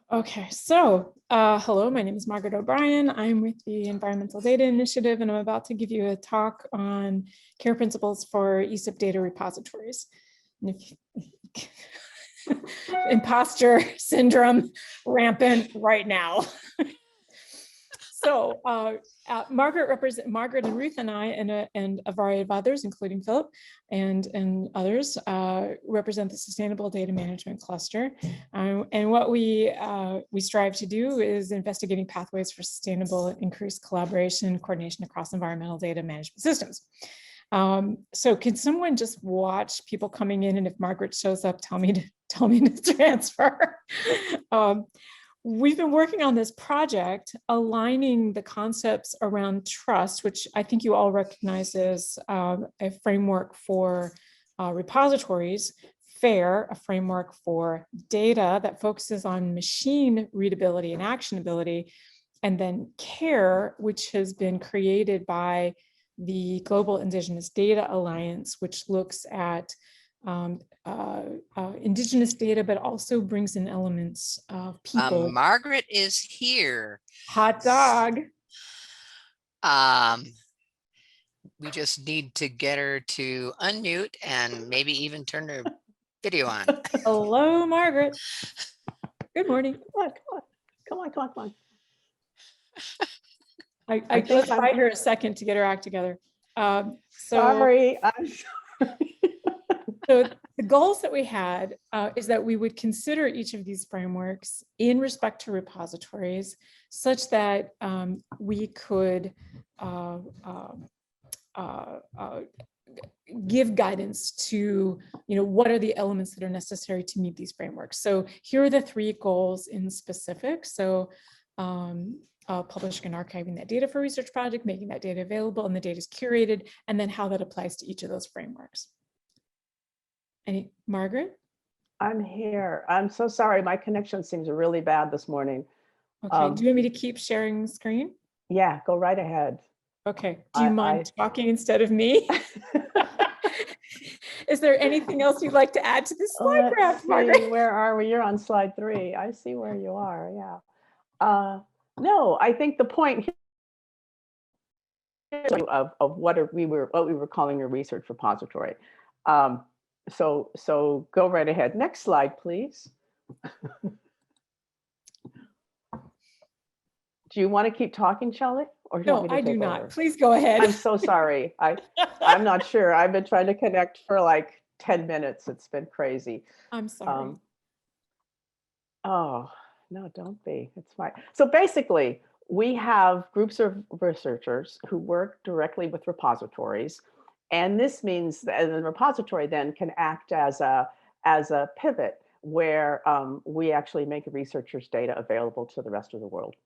Okay, so hello, my name is Margaret O'Brien. I'm with the Environmental Data Initiative, and I'm about to give you a talk on care principles for ESIP data repositories. And if, imposter syndrome rampant right now. So Margaret and Ruth and I and a variety of others, including Philip and others, represent the Sustainable Data Management Cluster. And what we strive to do is investigating pathways for sustainable increased collaboration and coordination across environmental data management systems. So can someone just watch people coming in, and if Margaret shows up, tell me to transfer. We've been working on this project, aligning the concepts around trust, which I think you all recognize as a framework for repositories, FAIR, a framework for data that focuses on machine readability and actionability, and then CARE, which has been created by the Global Indigenous Data Alliance, which looks at Indigenous data, but also brings in elements of people. Margaret is here. Hot dog. We just need to get her to unmute and maybe even turn her video on. Hello, Margaret. Good morning. Come on. I let's buy her a second to get her act together. Sorry, I'm sorry. So the goals that we had is that we would consider each of these frameworks in respect to repositories, such that we could give guidance to, what are the elements that are necessary to meet these frameworks. So here are the three goals in specific. So publishing and archiving that data for research project, making that data available, and the data is curated, and then how that applies to each of those frameworks. Margaret? I'm here. I'm so sorry. My connection seems really bad this morning. Okay. Do you want me to keep sharing the screen? Yeah, go right ahead. Okay. Do you mind talking instead of me? Is there anything else you'd like to add to this slide graph, Margaret? Where are we? You're on slide 3. I see where you are. Yeah. No, I think the point here of what we were calling a research repository. So go right ahead. Next slide, please. Do you want to keep talking, Shelley? Or no, I do not. Please go ahead. I'm so sorry. I'm not sure. I've been trying to connect for like 10 minutes. It's been crazy. I'm sorry. Oh, no, don't be. It's fine. So basically, we have groups of researchers who work directly with repositories. And this means that the repository then can act as a pivot where we actually make researchers' data available to the rest of the world.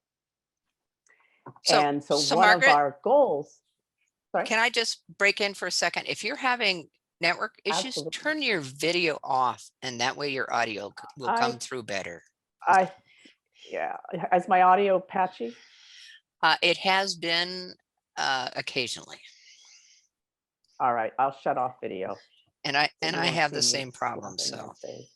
So one Margaret, of our goals. Sorry? Can I just break in for a second? If you're having network issues, Absolutely. Turn your video off, and that way your audio will come through better. Yeah. Is my audio patchy? It has been occasionally. All right, I'll shut off video. And I have the same problem. So. Okay.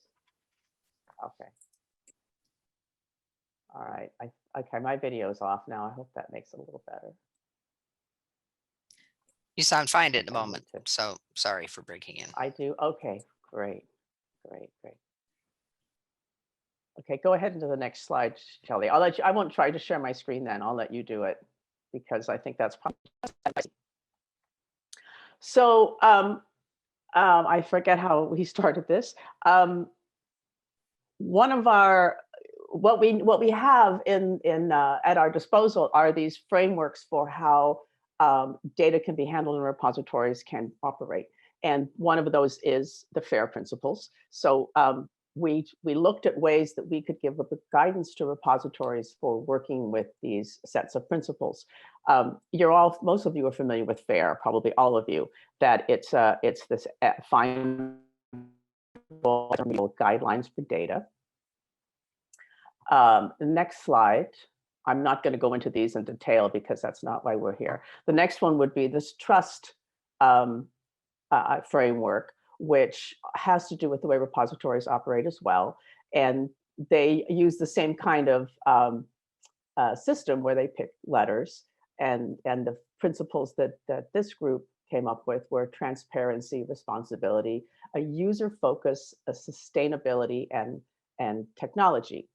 All right. Okay, my video is off now. I hope that makes it a little better. You sound fine at the moment, so sorry for breaking in. I do. Okay, great. Okay, go ahead into the next slide, Shelley. I'll let you. I won't try to share my screen then. I'll let you do it because I think that's probably. So I forget how we started this. One of our what we have in at our disposal are these frameworks for how data can be handled in repositories can operate, and one of those is the FAIR principles. So we looked at ways that we could give guidance to repositories for working with these sets of principles. Most of you are familiar with FAIR, probably all of you, that it's this fine guidelines for data. The next slide. I'm not going to go into these in detail because that's not why we're here. The next one would be this trust framework, which has to do with the way repositories operate as well. And they use the same kind of system where they pick letters, and the principles that this group came up with were transparency, responsibility, a user focus, a sustainability, and technology.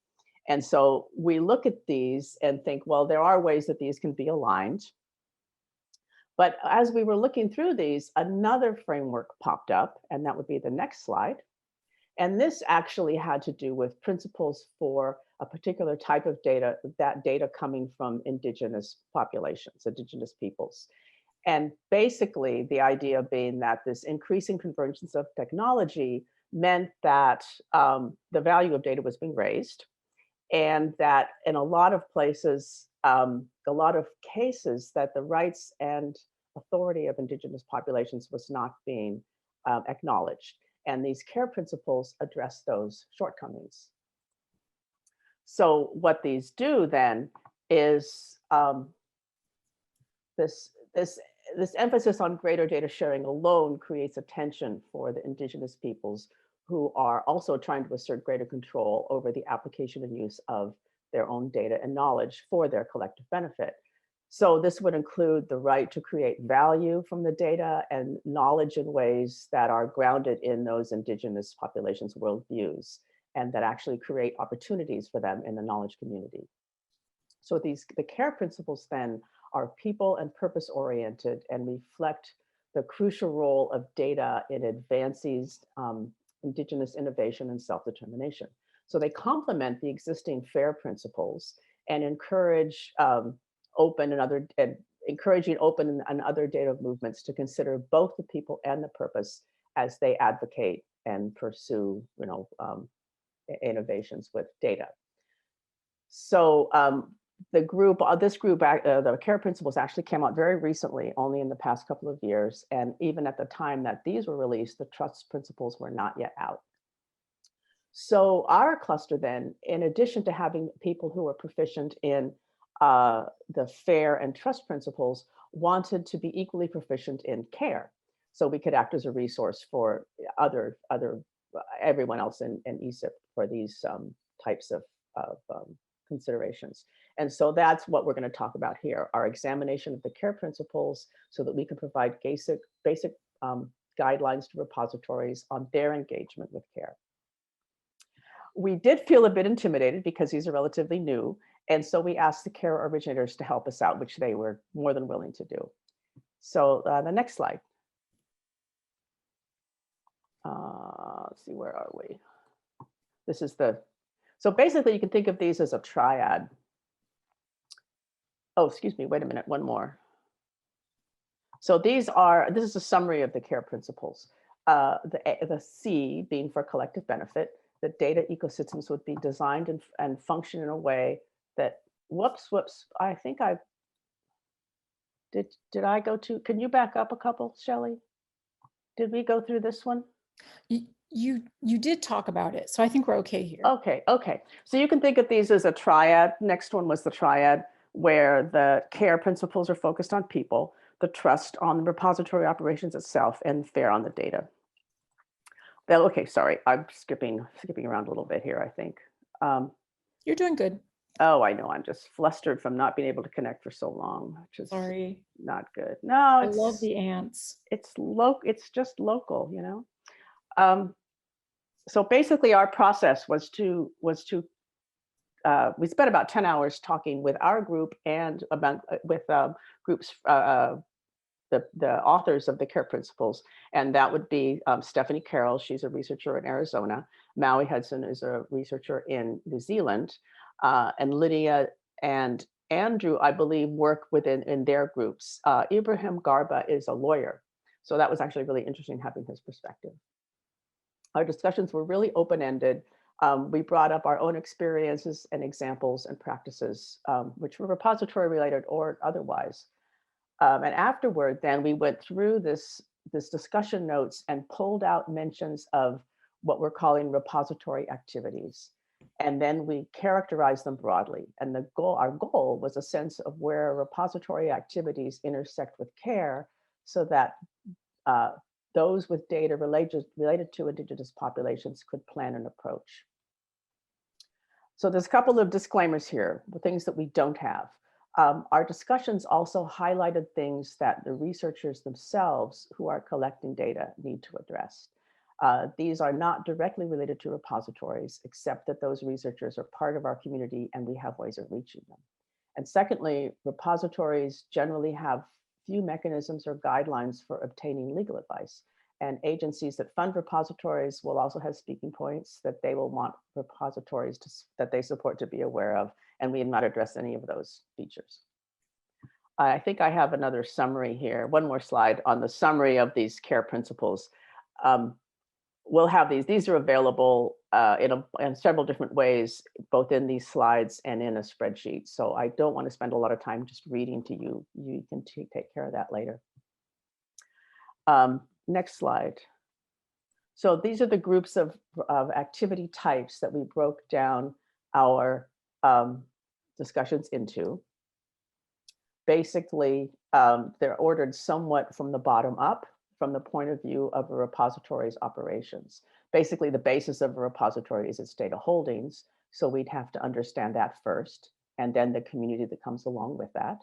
And so we look at these and think, well, there are ways that these can be aligned. But as we were looking through these, another framework popped up, and that would be the next slide. And this actually had to do with principles for a particular type of data, that data coming from indigenous populations, indigenous peoples. And basically the idea being that this increasing convergence of technology meant that the value of data was being raised, and that in a lot of places, a lot of cases, that the rights and authority of indigenous populations was not being acknowledged. And these care principles address those shortcomings. So what these do then is this emphasis on greater data sharing alone creates a tension for the indigenous peoples, who are also trying to assert greater control over the application and use of their own data and knowledge for their collective benefit. So this would include the right to create value from the data and knowledge in ways that are grounded in those indigenous populations' worldviews, and that actually create opportunities for them in the knowledge community. So the care principles then are people and purpose oriented and reflect the crucial role of data in advances indigenous innovation and self-determination. So they complement the existing FAIR principles and encourage encouraging open and other data movements to consider both the people and the purpose as they advocate and pursue, innovations with data. So this group, the care principles actually came out very recently, only in the past couple of years. And even at the time that these were released, the trust principles were not yet out. So our cluster then, in addition to having people who are proficient in the FAIR and trust principles, wanted to be equally proficient in care. So we could act as a resource for everyone else in ESIP for these types of considerations. And so that's what we're going to talk about here, our examination of the care principles, so that we can provide basic guidelines to repositories on their engagement with care. We did feel a bit intimidated because these are relatively new. And so we asked the care originators to help us out, which they were more than willing to do. So the next slide. Let's see, where are we? This is so basically you can think of these as a triad. Oh, excuse me, wait a minute, one more. So this is a summary of the care principles. The C being for collective benefit, the data ecosystems would be designed and function in a way that, whoops, I think did I go to, can you back up a couple, Shelley? Did we go through this one? You did talk about it, so I think we're okay here. Okay. So you can think of these as a triad. Next one was the triad, where the care principles are focused on people, the trust on the repository operations itself, and FAIR on the data. Well, okay, sorry, I'm skipping around a little bit here, I think. You're doing good. Oh, I know, I'm just flustered from not being able to connect for so long, which is sorry, not good. No, I love the ants. It's just local, So basically our process was to we spent about 10 hours talking with our group and with groups, the authors of the care principles. And that would be Stephanie Carroll, she's a researcher in Arizona. Maui Hudson is a researcher in New Zealand. And Lydia and Andrew, I believe, work in their groups. Ibrahim Garba is a lawyer. So that was actually really interesting having his perspective. Our discussions were really open-ended. We brought up our own experiences and examples and practices, which were repository related or otherwise. And afterward, then we went through this discussion notes and pulled out mentions of what we're calling repository activities. And then we characterized them broadly. And our goal was a sense of where repository activities intersect with care, so that those with data related to indigenous populations could plan an approach. So there's a couple of disclaimers here, the things that we don't have. Our discussions also highlighted things that the researchers themselves who are collecting data need to address. These are not directly related to repositories, except that those researchers are part of our community and we have ways of reaching them. And secondly, repositories generally have few mechanisms or guidelines for obtaining legal advice. And agencies that fund repositories will also have speaking points that they will want repositories that they support to be aware of, and we have not addressed any of those features. I think I have another summary here, one more slide on the summary of these care principles. We'll have these are available in several different ways, both in these slides and in a spreadsheet. So I don't want to spend a lot of time just reading to you. You can take care of that later. Next slide. So these are the groups of activity types that we broke down our discussions into. Basically, they're ordered somewhat from the bottom up, from the point of view of a repository's operations. Basically, the basis of a repository is its data holdings. So we'd have to understand that first, and then the community that comes along with that.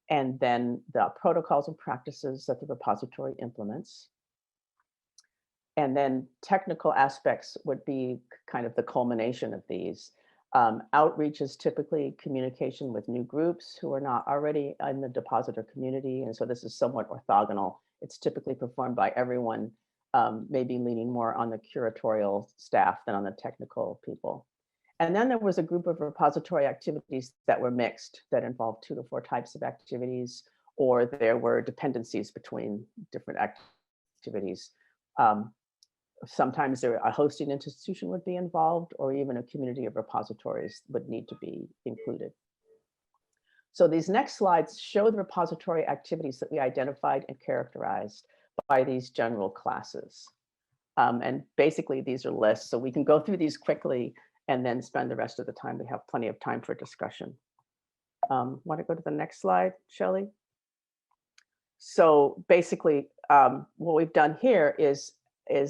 And then the protocols and practices that the repository implements. And then technical aspects would be kind of the culmination of these. Outreach is typically communication with new groups who are not already in the depositor community. And so this is somewhat orthogonal. It's typically performed by everyone, maybe leaning more on the curatorial staff than on the technical people. And then there was a group of repository activities that were mixed, that involved 2 to 4 types of activities, or there were dependencies between different activities. Sometimes a hosting institution would be involved, or even a community of repositories would need to be included. So these next slides show the repository activities that we identified and characterized by these general classes. And basically these are lists, so we can go through these quickly and then spend the rest of the time. We have plenty of time for discussion. Want to go to the next slide, Shelley? So basically, what we've done here is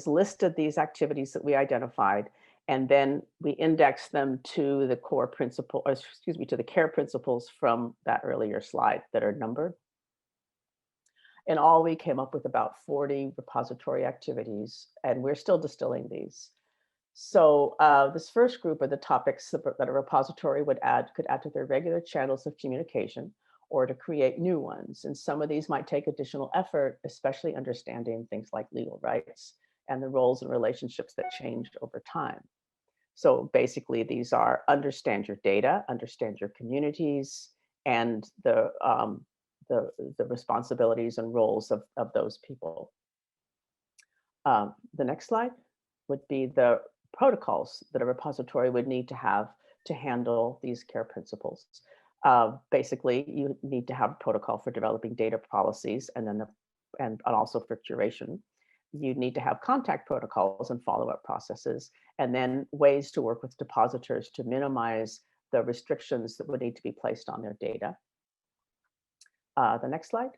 listed these activities that we identified, and then we index them to the core principle, or excuse me, to the care principles from that earlier slide that are numbered. In all, we came up with about 40 repository activities, and we're still distilling these. So this first group are the topics that a repository could add to their regular channels of communication, or to create new ones. And some of these might take additional effort, especially understanding things like legal rights and the roles and relationships that change over time. So basically these are understand your data, understand your communities, and the responsibilities and roles of those people. The next slide would be the protocols that a repository would need to have to handle these care principles. Basically, you need to have a protocol for developing data policies, and also for curation. You need to have contact protocols and follow-up processes, and then ways to work with depositors to minimize the restrictions that would need to be placed on their data. The next slide.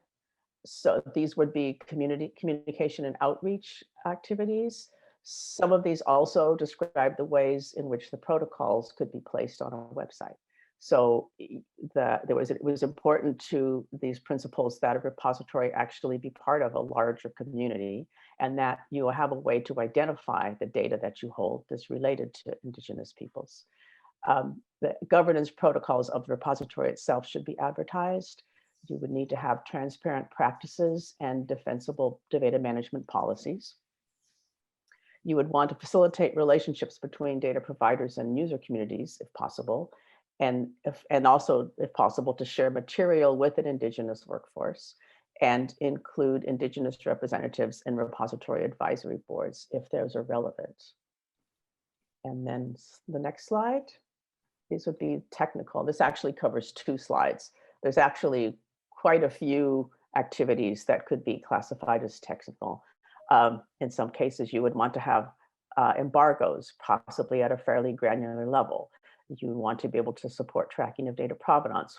So these would be communication and outreach activities. Some of these also describe the ways in which the protocols could be placed on a website. So it was important to these principles that a repository actually be part of a larger community, and that you have a way to identify the data that you hold that's related to Indigenous peoples. The governance protocols of the repository itself should be advertised. You would need to have transparent practices and defensible data management policies. You would want to facilitate relationships between data providers and user communities, if possible, and also, if possible, to share material with an Indigenous workforce, and include Indigenous representatives in repository advisory boards if those are relevant. And then the next slide, these would be technical. This actually covers 2 slides. There's actually quite a few activities that could be classified as technical. In some cases, you would want to have embargoes, possibly at a fairly granular level. You want to be able to support tracking of data provenance,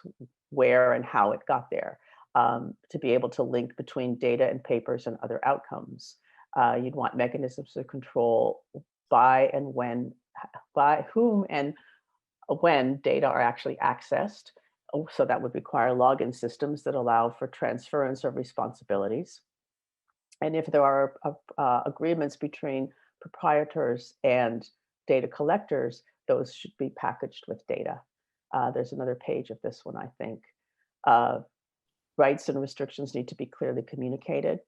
where and how it got there, to be able to link between data and papers and other outcomes. You'd want mechanisms to control by whom and when data are actually accessed. So that would require login systems that allow for transference of responsibilities. And if there are agreements between proprietors and data collectors, those should be packaged with data. There's another page of this one, I think. Rights and restrictions need to be clearly communicated,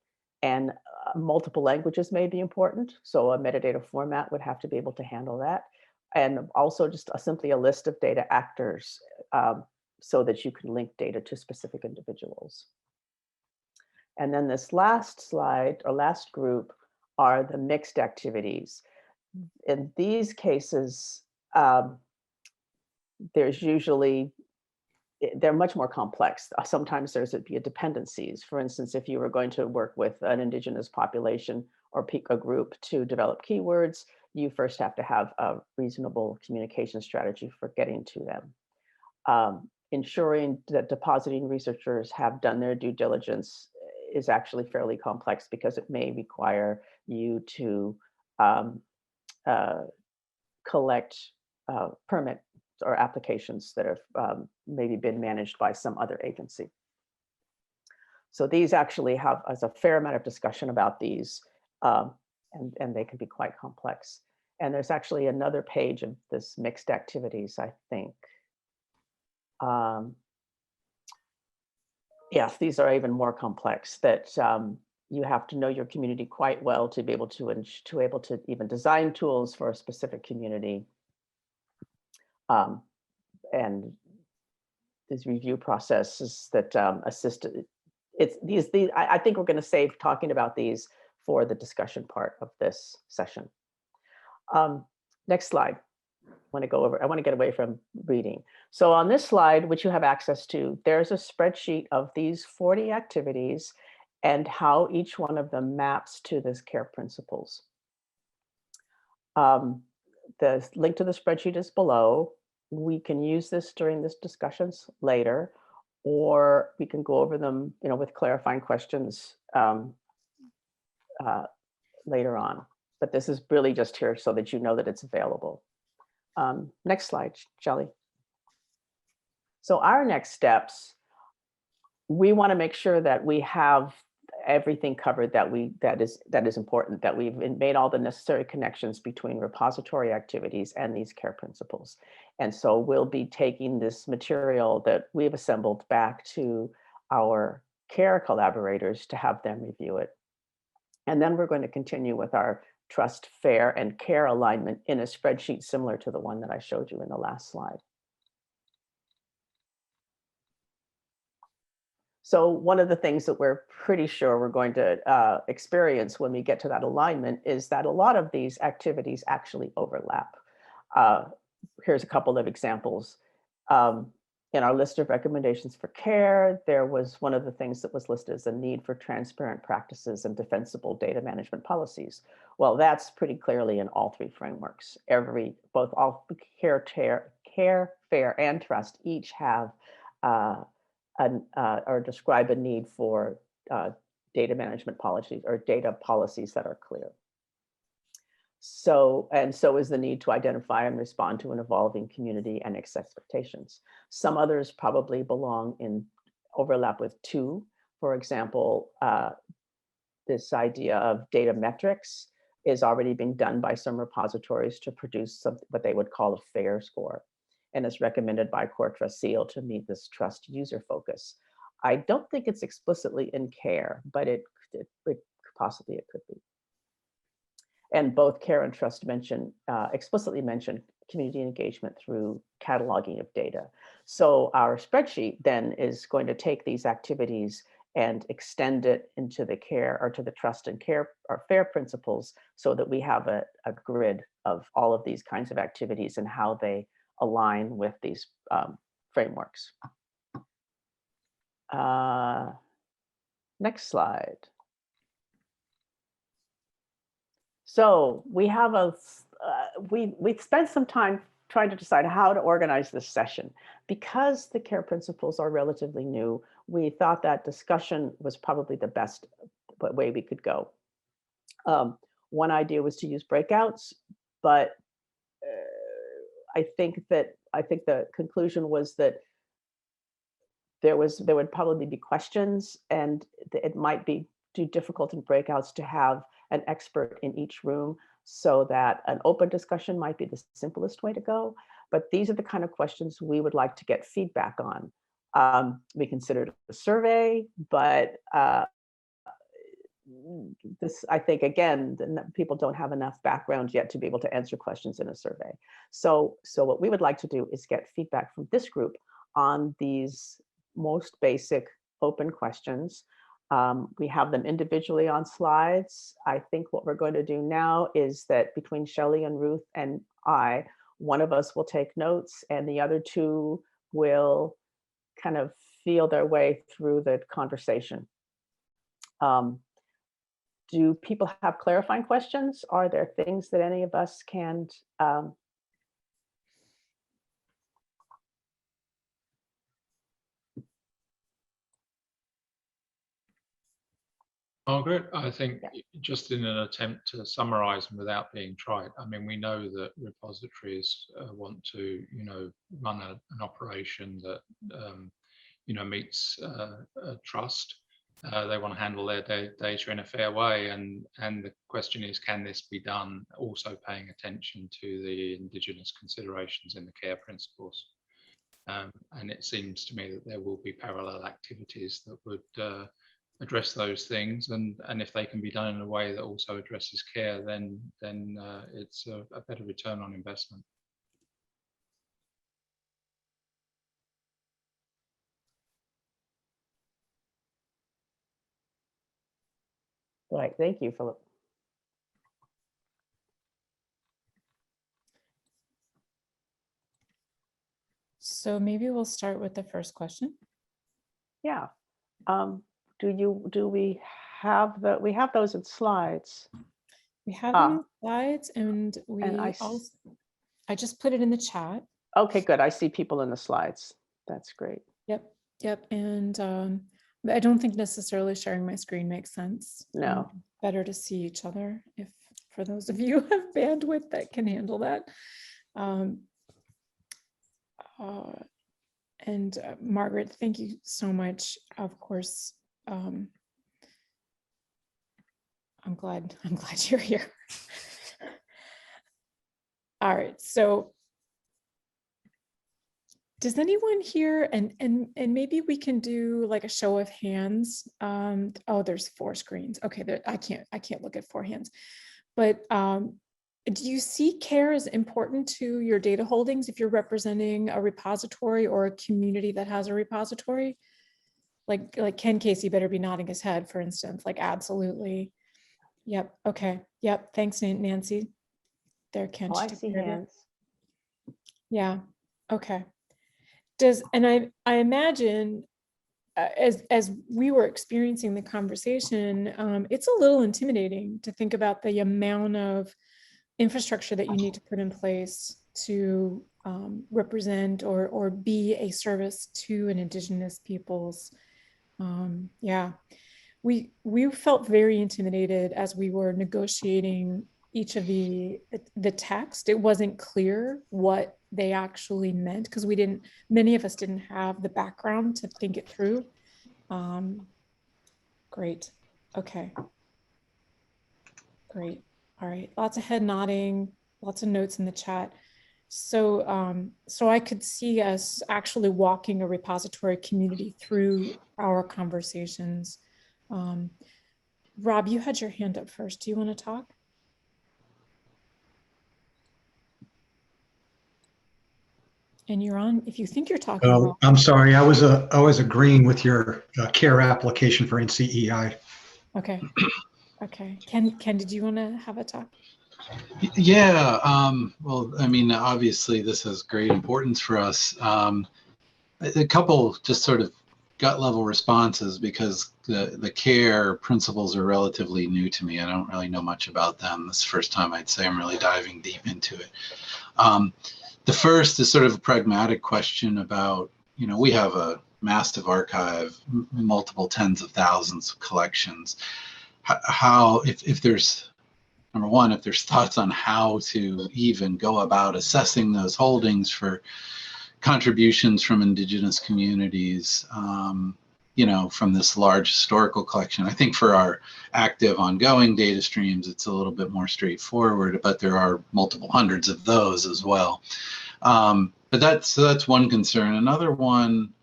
and multiple languages may be important. So a metadata format would have to be able to handle that. And also just simply a list of data actors so that you can link data to specific individuals. And then this last slide or last group are the mixed activities. In these cases, there's usually, they're much more complex. Sometimes there's dependencies. For instance, if you were going to work with an indigenous population or pick a group to develop keywords, you first have to have a reasonable communication strategy for getting to them. Ensuring that depositing researchers have done their due diligence is actually fairly complex because it may require you to collect permit or applications that have maybe been managed by some other agency. So these actually have as a fair amount of discussion about these, and they can be quite complex. And there's actually another page of this mixed activities, I think. Yes, these are even more complex, that you have to know your community quite well to be able to even design tools for a specific community. And these review processes that assist. I think we're going to save talking about these for the discussion part of this session. Next slide. I want to get away from reading. So on this slide, which you have access to, there's a spreadsheet of these 40 activities and how each one of them maps to this care principles. The link to the spreadsheet is below. We can use this during this discussions later, or we can go over them, with clarifying questions later on. But this is really just here so that you know that it's available. Next slide, Shelley. So our next steps, we want to make sure that we have everything covered that is important, that we've made all the necessary connections between repository activities and these care principles. And so we'll be taking this material that we've assembled back to our care collaborators to have them review it. And then we're going to continue with our trust, fair, and care alignment in a spreadsheet similar to the one that I showed you in the last slide. So one of the things that we're pretty sure we're going to experience when we get to that alignment is that a lot of these activities actually overlap. Here's a couple of examples. In our list of recommendations for care, there was one of the things that was listed as a need for transparent practices and defensible data management policies. Well, that's pretty clearly in all three frameworks. Both all care, fair, and trust each have or describe a need for data management policies or data policies that are clear. So is the need to identify and respond to an evolving community and its expectations. Some others probably overlap with two. For example, this idea of data metrics is already being done by some repositories to produce what they would call a FAIR score, and is recommended by Core Trust Seal to meet this trust user focus. I don't think it's explicitly in care, but it possibly could be. And both care and trust explicitly mention community engagement through cataloging of data. So our spreadsheet then is going to take these activities and extend it into the care or to the trust and care or fair principles so that we have a grid of all of these kinds of activities and how they align with these frameworks. Next slide. So we have we've spent some time trying to decide how to organize this session. Because the care principles are relatively new, we thought that discussion was probably the best way we could go. One idea was to use breakouts, but I think that I think the conclusion was that there would probably be questions, and it might be too difficult in breakouts to have an expert in each room, so that an open discussion might be the simplest way to go. But these are the kind of questions we would like to get feedback on. We considered a survey, but this, I think, again, people don't have enough background yet to be able to answer questions in a survey. So what we would like to do is get feedback from this group on these most basic open questions. We have them individually on slides. I think what we're going to do now is that between Shelley and Ruth and I, one of us will take notes and the other two will kind of feel their way through the conversation. Do people have clarifying questions? Are there things that any of us can Margaret, I think just in an attempt to summarize and without being trite, I mean, we know that repositories want to, run an operation that, meets trust. They want to handle their data in a fair way. And the question is, can this be done also paying attention to the Indigenous considerations in the care principles? And it seems to me that there will be parallel activities that would address those things, and if they can be done in a way that also addresses care, then it's a better return on investment. Right, thank you, Philip. So maybe we'll start with the first question. Yeah. Do we have we have those in slides? We have them in slides, and I just put it in the chat. Okay, good. I see people in the slides. That's great. Yep. And I don't think necessarily sharing my screen makes sense. No. Better to see each other, if for those of you who have bandwidth that can handle that. And Margaret, thank you so much. Of course, I'm glad you're here. All right, so does anyone here, and maybe we can do like a show of hands. Oh, there's 4 screens. Okay, I can't look at 4 hands, but do you see care as important to your data holdings if you're representing a repository or a community that has a repository? Like Ken Casey better be nodding his head, for instance, like absolutely. Yep, okay, yep, thanks Nancy. There, Ken. Oh, I see hands. Yeah, okay. And I imagine as we were experiencing the conversation, it's a little intimidating to think about the amount of infrastructure that you need to put in place to represent or be a service to an Indigenous peoples. Yeah, we felt very intimidated as we were negotiating each of the text. It wasn't clear what they actually meant because many of us didn't have the background to think it through. Great. Okay. Great. All right. Lots of head nodding, lots of notes in the chat. So, so I could see us actually walking a repository community through our conversations. Rob, you had your hand up first. Do you want to talk? And you're on, if you think you're talking. Oh, I'm sorry. I was agreeing with your care application for NCEI. Okay. Okay. Ken, did you want to have a talk? Yeah. Well, I mean, obviously this has great importance for us. A couple just sort of gut level responses, because the care principles are relatively new to me. I don't really know much about them. This is the first time I'd say I'm really diving deep into it. The first is sort of a pragmatic question about, we have a massive archive, multiple tens of thousands of collections. How, if there's, number one, if there's thoughts on how to even go about assessing those holdings for contributions from Indigenous communities, from this large historical collection. I think for our active ongoing data streams, it's a little bit more straightforward, but there are multiple hundreds of those as well. But that's one concern. Another one,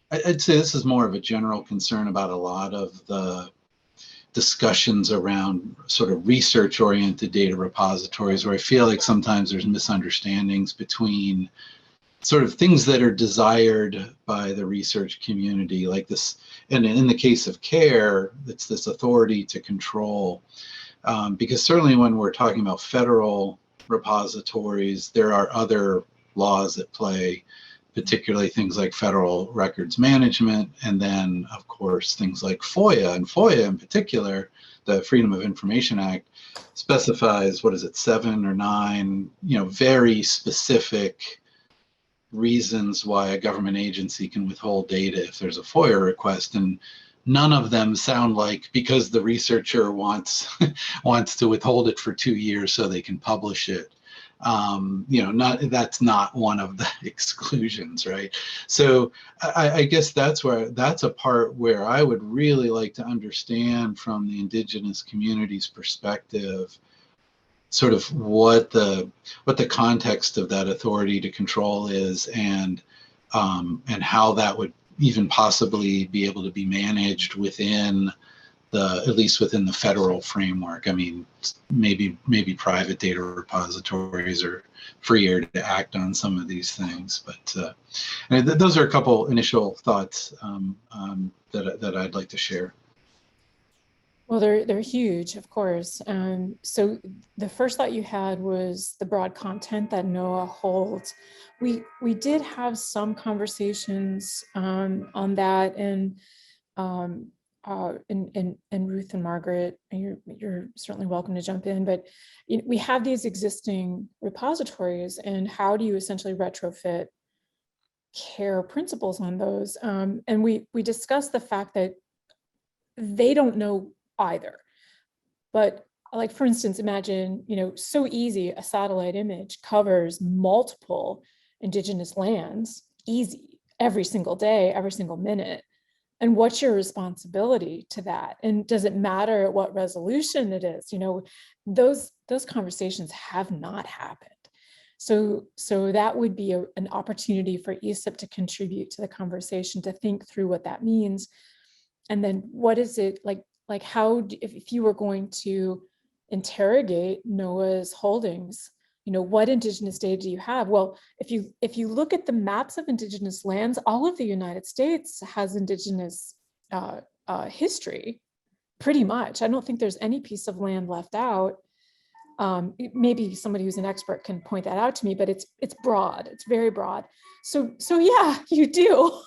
I'd say this is more of a general concern about a lot of the discussions around sort of research-oriented data repositories, where I feel like sometimes there's misunderstandings between sort of things that are desired by the research community, like this, and in the case of CARE, it's this authority to control. Because certainly when we're talking about federal repositories, there are other laws at play, particularly things like federal records management, and then of course things like FOIA. And FOIA in particular, the Freedom of Information Act, specifies, what is it, 7 or 9, very specific reasons why a government agency can withhold data if there's a FOIA request, and none of them sound like because the researcher wants to withhold it for 2 years so they can publish it. That's not one of the exclusions, right? So I guess that's a part where I would really like to understand from the Indigenous community's perspective, sort of what the context of that authority to control is, and how that would even possibly be able to be managed within at least within the federal framework. I mean, maybe private data repositories are freer to act on some of these things, but those are a couple initial thoughts that I'd like to share. Well, they're huge, of course. So the first thought you had was the broad content that NOAA holds. We did have some conversations on that, and Ruth and Margaret, you're certainly welcome to jump in. But we have these existing repositories, and how do you essentially retrofit CARE principles on those? And we discussed the fact that they don't know either. But like, for instance, imagine, so easy, a satellite image covers multiple Indigenous lands, easy, every single day, every single minute. And what's your responsibility to that? And does it matter at what resolution it is? Those conversations have not happened. So that would be an opportunity for ESIP to contribute to the conversation, to think through what that means. And then what is it like how, if you were going to interrogate NOAA's holdings, what Indigenous data do you have? Well, if you look at the maps of Indigenous lands, all of the United States has Indigenous history, pretty much. I don't think there's any piece of land left out. Maybe somebody who's an expert can point that out to me, but it's broad, it's very broad. So yeah, you do.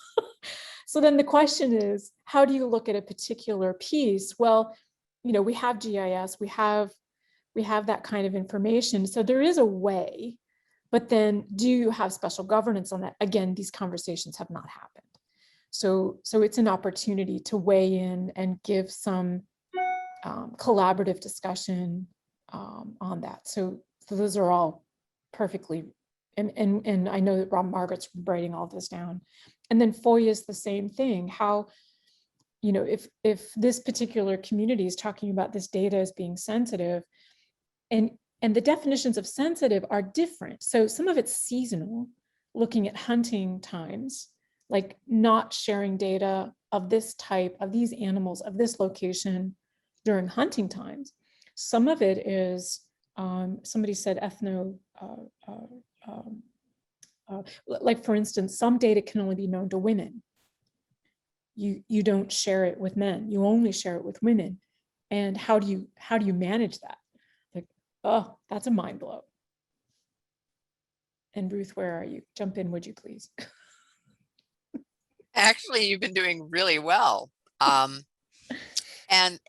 So then the question is, how do you look at a particular piece? Well, we have GIS, we have that kind of information. So there is a way, but then do you have special governance on that? Again, these conversations have not happened. So it's an opportunity to weigh in and give some collaborative discussion on that. So those are all perfectly, and I know that Margaret's writing all this down. And then FOIA is the same thing. How, if this particular community is talking about this data as being sensitive, and the definitions of sensitive are different. So some of it's seasonal, looking at hunting times, like not sharing data of this type, of these animals, of this location during hunting times. Some of it is, somebody said like, for instance, some data can only be known to women. You don't share it with men. You only share it with women. And how do you manage that? Like, oh, that's a mind blow. And Ruth, where are you? Jump in, would you please? Actually, you've been doing really well. And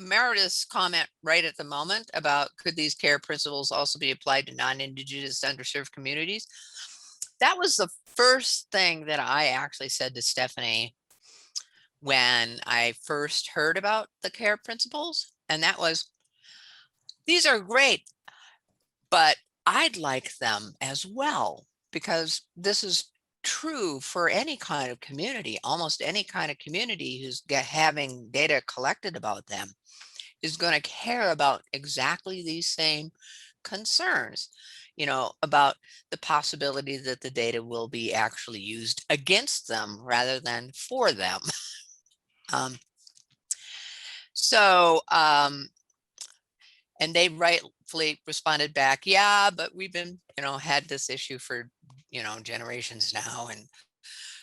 Meredith's comment right at the moment about could these CARE principles also be applied to non-Indigenous underserved communities? That was the first thing that I actually said to Stephanie when I first heard about the CARE principles. And that was, these are great, but I'd like them as well, because this is true for any kind of community. Almost any kind of community who's having data collected about them is going to care about exactly these same concerns, about the possibility that the data will be actually used against them rather than for them. And they rightfully responded back, yeah, but we've been, had this issue for, generations now. And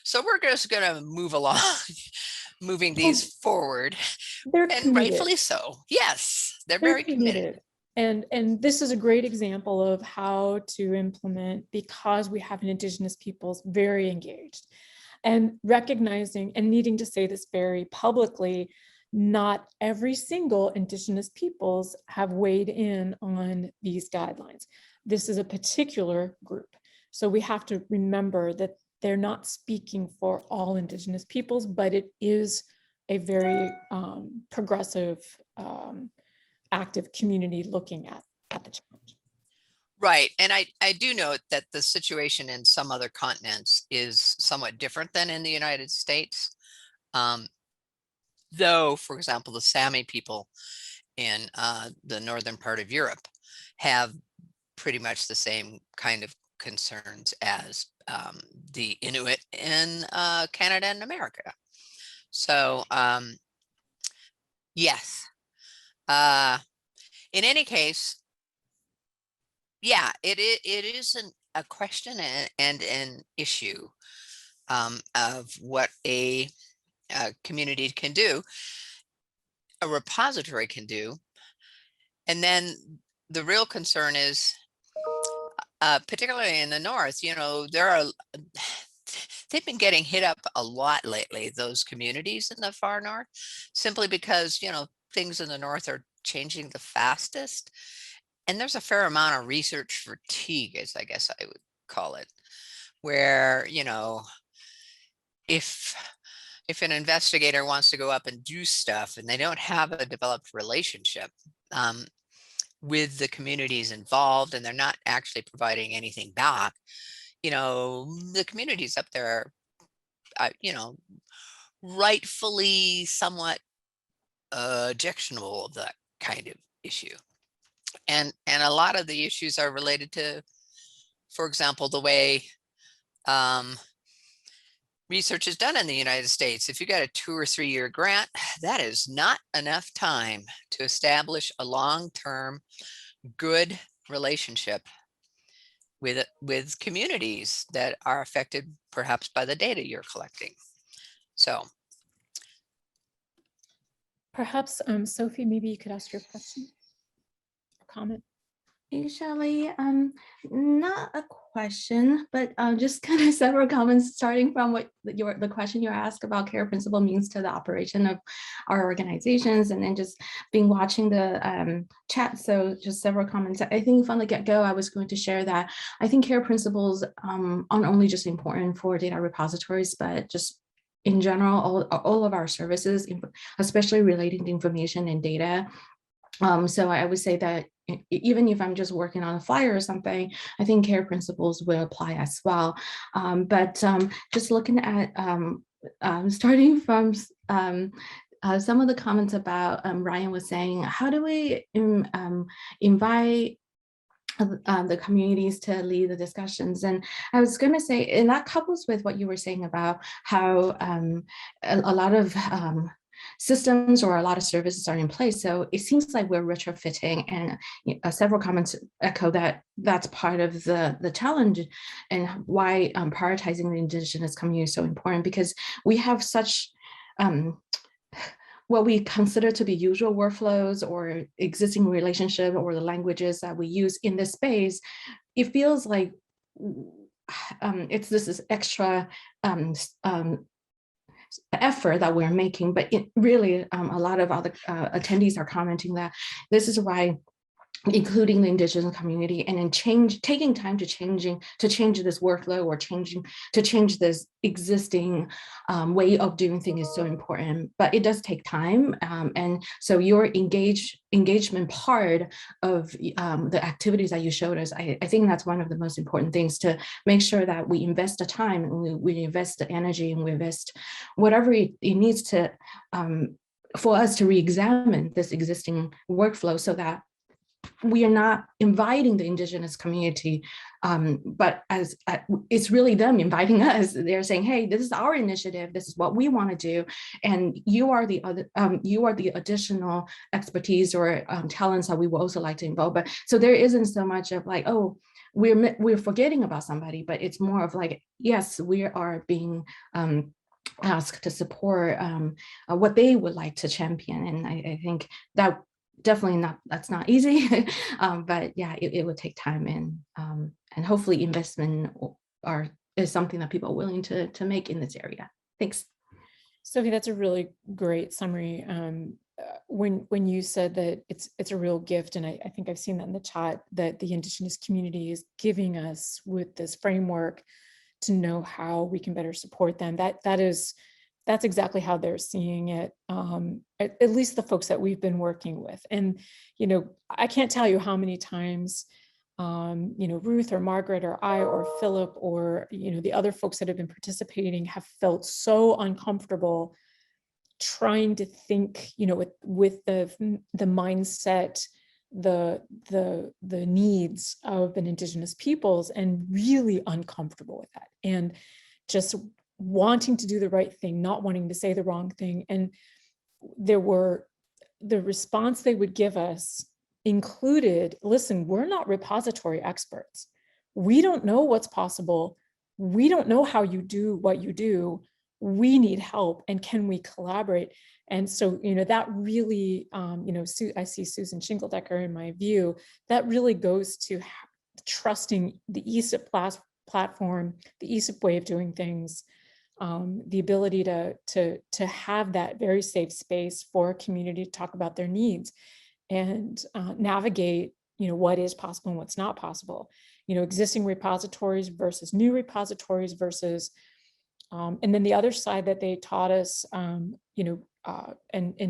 so we're just going to move along, moving these forward. They're And committed. rightfully so. Yes, they're very committed. And this is a great example of how to implement, because we have an Indigenous peoples very engaged, and recognizing and needing to say this very publicly. Not every single Indigenous peoples have weighed in on these guidelines. This is a particular group. So we have to remember that they're not speaking for all Indigenous peoples, but it is a very progressive, active community looking at the challenge. Right. And I do note that the situation in some other continents is somewhat different than in the United States. Though, for example, the Sami people in the northern part of Europe have pretty much the same kind of concerns as the Inuit in Canada and America. So, yes. In any case, yeah, it is a question and an issue of what a community can do, a repository can do. And then the real concern is, particularly in the North, they've been getting hit up a lot lately, those communities in the far North, simply because, things in the North are changing the fastest. And there's a fair amount of research fatigue, as I guess I would call it, where, if an investigator wants to go up and do stuff and they don't have a developed relationship with the communities involved, and they're not actually providing anything back, the communities up there are, rightfully somewhat objectionable of that kind of issue. And a lot of the issues are related to, for example, the way research is done in the United States. If you got a 2 or 3 year grant, that is not enough time to establish a long-term good relationship with communities that are affected perhaps by the data you're collecting. So perhaps Sophie, maybe you could ask your question or comment. Usually, not a question, but just kind of several comments, starting from what the question you asked about care principle means to the operation of our organizations, and then just watching the chat. So just several comments. I think from the get-go, I was going to share that I think care principles aren't only just important for data repositories, but just in general, all of our services, especially relating to information and data. So I would say that even if I'm just working on a flyer or something, I think care principles will apply as well. But just looking at, starting from some of the comments about Ryan was saying, how do we invite the communities to lead the discussions? And I was going to say, and that couples with what you were saying about how a lot of systems or a lot of services are in place. So it seems like we're retrofitting, and several comments echo that that's part of the challenge, and why prioritizing the Indigenous community is so important, because we have such what we consider to be usual workflows or existing relationship or the languages that we use in this space. It feels like this is extra effort that we're making, but it really a lot of other attendees are commenting that this is why including the Indigenous community, and then taking time to change this workflow, or to change this existing way of doing things is so important. But it does take time, and so your engagement part of the activities that you showed us, I think that's one of the most important things, to make sure that we invest the time, and we invest the energy, and we invest whatever it needs to for us to re-examine this existing workflow, so that we are not inviting the Indigenous community, but as it's really them inviting us. They're saying, "Hey, this is our initiative. This is what we want to do, and you are the additional expertise or talents that we would also like to involve." But so there isn't so much of like, "Oh, we're forgetting about somebody," but it's more of like, yes, we are being asked to support what they would like to champion, and I think that. Definitely that's not easy, but yeah, it would take time, and hopefully investment is something that people are willing to make in this area. Thanks. Sophie, that's a really great summary. When you said that it's a real gift, and I think I've seen that in the chat, that the Indigenous community is giving us with this framework to know how we can better support them. That's exactly how they're seeing it, at least the folks that we've been working with. And, I can't tell you how many times, Ruth or Margaret or I or Philip or, the other folks that have been participating have felt so uncomfortable trying to think, with the mindset, the needs of an Indigenous peoples, and really uncomfortable with that. And just wanting to do the right thing, not wanting to say the wrong thing. And the response they would give us included, listen, we're not repository experts. We don't know what's possible. We don't know how you do what you do. We need help. And can we collaborate? And so, that really, I see Susan Shingledecker in my view, that really goes to trusting the ESIP platform, the ESIP way of doing things, the ability to have that very safe space for a community to talk about their needs and navigate, what is possible and what's not possible. Existing repositories versus new repositories versus, and then the other side that they taught us, and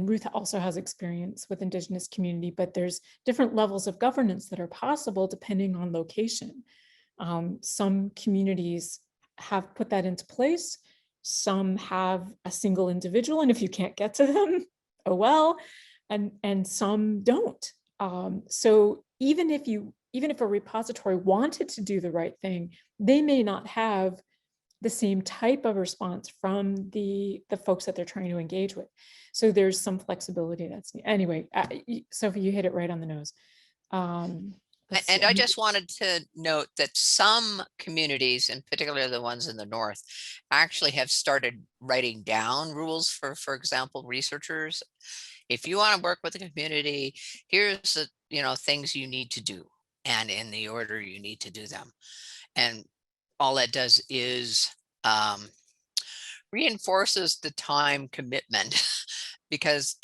Ruth also has experience with Indigenous community, but there's different levels of governance that are possible depending on location. Some communities have put that into place. Some have a single individual, and if you can't get to them, oh well, and some don't. So even if a repository wanted to do the right thing, they may not have the same type of response from the folks that they're trying to engage with. So there's some flexibility anyway, Sophie, you hit it right on the nose. And I just wanted to note that some communities, in particular the ones in the north, actually have started writing down rules for example, researchers. If you want to work with the community, here's the things you need to do, and in the order you need to do them. And all that does is reinforces the time commitment because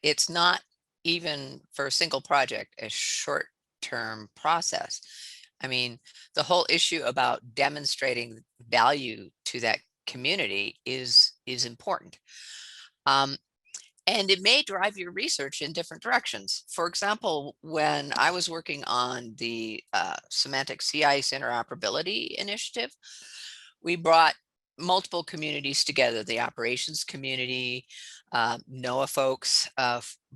it's not even for a single project a short-term process. I mean, the whole issue about demonstrating value to that community is important. And it may drive your research in different directions. For example, when I was working on the semantic sea ice interoperability initiative, we brought multiple communities together, the operations community, NOAA folks,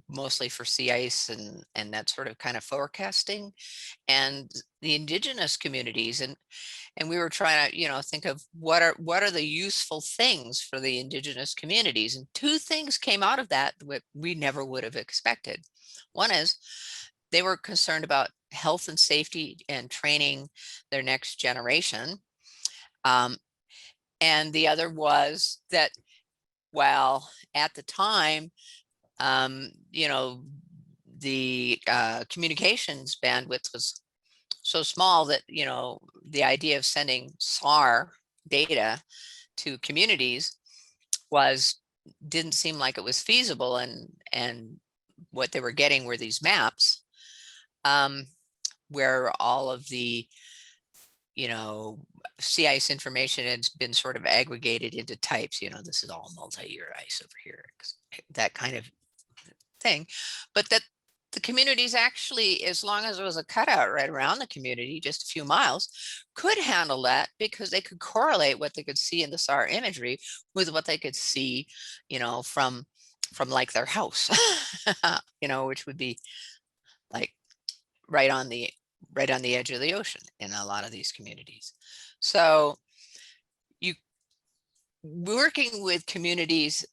mostly for sea ice and that sort of kind of forecasting, and the Indigenous communities. And we were trying to, think of what are the useful things for the Indigenous communities. And two things came out of that we never would have expected. One is they were concerned about health and safety and training their next generation. And the other was that, well, at the time, the communications bandwidth was so small that, the idea of sending SAR data to communities didn't seem like it was feasible. And what they were getting were these maps. where all of the, sea ice information has been sort of aggregated into types. This is all multi-year ice over here, that kind of thing. But that the communities actually, as long as there was a cutout right around the community, just a few miles, could handle that, because they could correlate what they could see in the SAR imagery with what they could see, from like their house, which would be like right on the edge of the ocean in a lot of these communities. So working with communities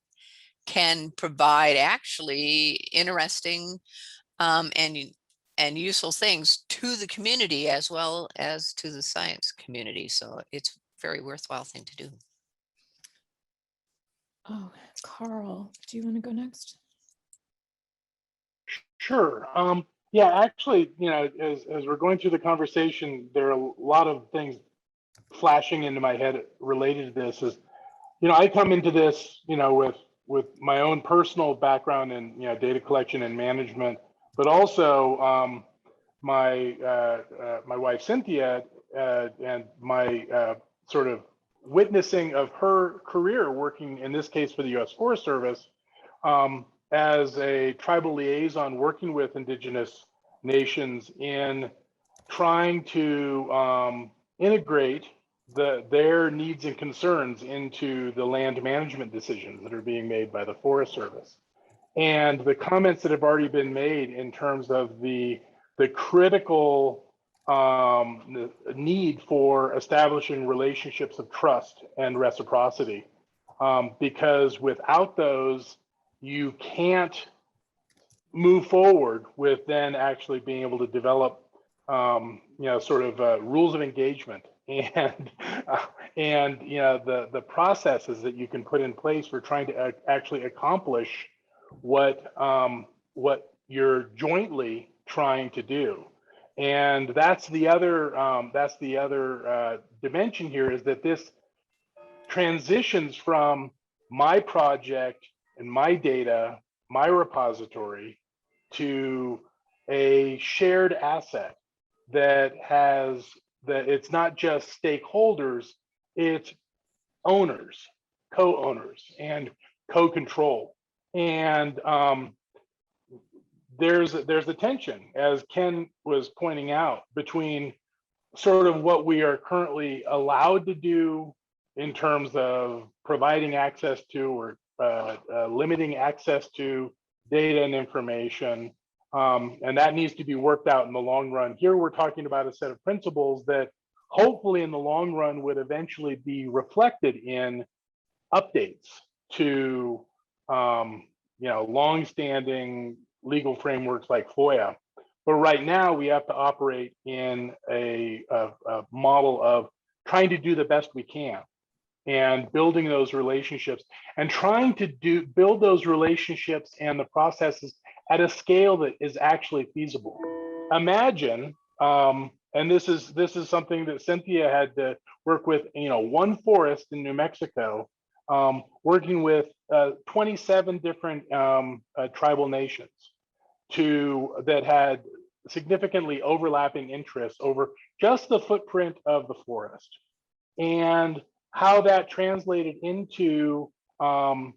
can provide actually interesting and useful things to the community as well as to the science community. So it's a very worthwhile thing to do. Oh, Carl, do you want to go next? Sure. Yeah, actually, as we're going through the conversation, there are a lot of things flashing into my head related to this. I come into this, with my own personal background in, data collection and management, but also my wife Cynthia and my sort of witnessing of her career working, in this case for the U.S. Forest Service, as a tribal liaison working with Indigenous nations in trying to integrate their needs and concerns into the land management decisions that are being made by the Forest Service. And the comments that have already been made in terms of the critical need for establishing relationships of trust and reciprocity, because without those, you can't move forward with then actually being able to develop rules of engagement and the processes that you can put in place for trying to actually accomplish what you're jointly trying to do. And that's the other dimension here, is that this transitions from my project and my data, my repository, to a shared asset that it's not just stakeholders, it's owners, co-owners, and co-control. And there's a tension, as Ken was pointing out, between sort of what we are currently allowed to do in terms of providing access to or limiting access to data and information. And that needs to be worked out in the long run. Here we're talking about a set of principles that hopefully in the long run would eventually be reflected in updates to long-standing legal frameworks like FOIA. But right now we have to operate in a model of trying to do the best we can and building those relationships and trying to build those relationships and the processes at a scale that is actually feasible. Imagine, and this is something that Cynthia had to work with, one forest in New Mexico, working with 27 different tribal nations that had significantly overlapping interests over just the footprint of the forest, and how that translated into the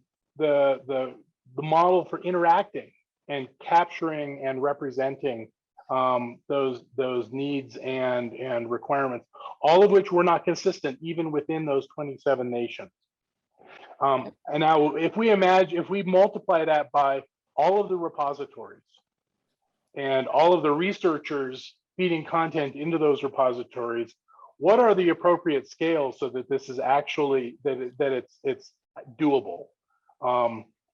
model for interacting and capturing and representing those needs and requirements, all of which were not consistent even within those 27 nations. And now if we multiply that by all of the repositories and all of the researchers feeding content into those repositories, what are the appropriate scales so that this is actually that it's doable?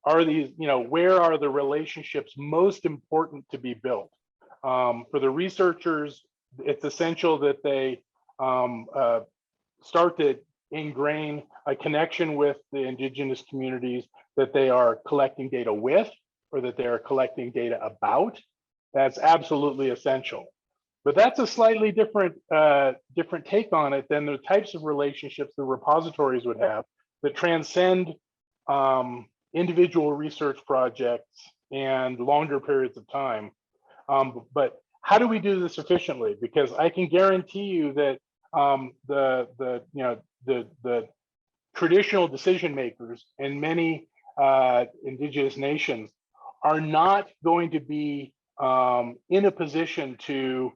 Are these, where are the relationships most important to be built? For the researchers, it's essential that they start to ingrain a connection with the Indigenous communities that they are collecting data with, or that they are collecting data about. That's absolutely essential. But that's a slightly different take on it than the types of relationships the repositories would have that transcend individual research projects and longer periods of time. But how do we do this efficiently? Because I can guarantee you that the traditional decision makers in many indigenous nations are not going to be in a position to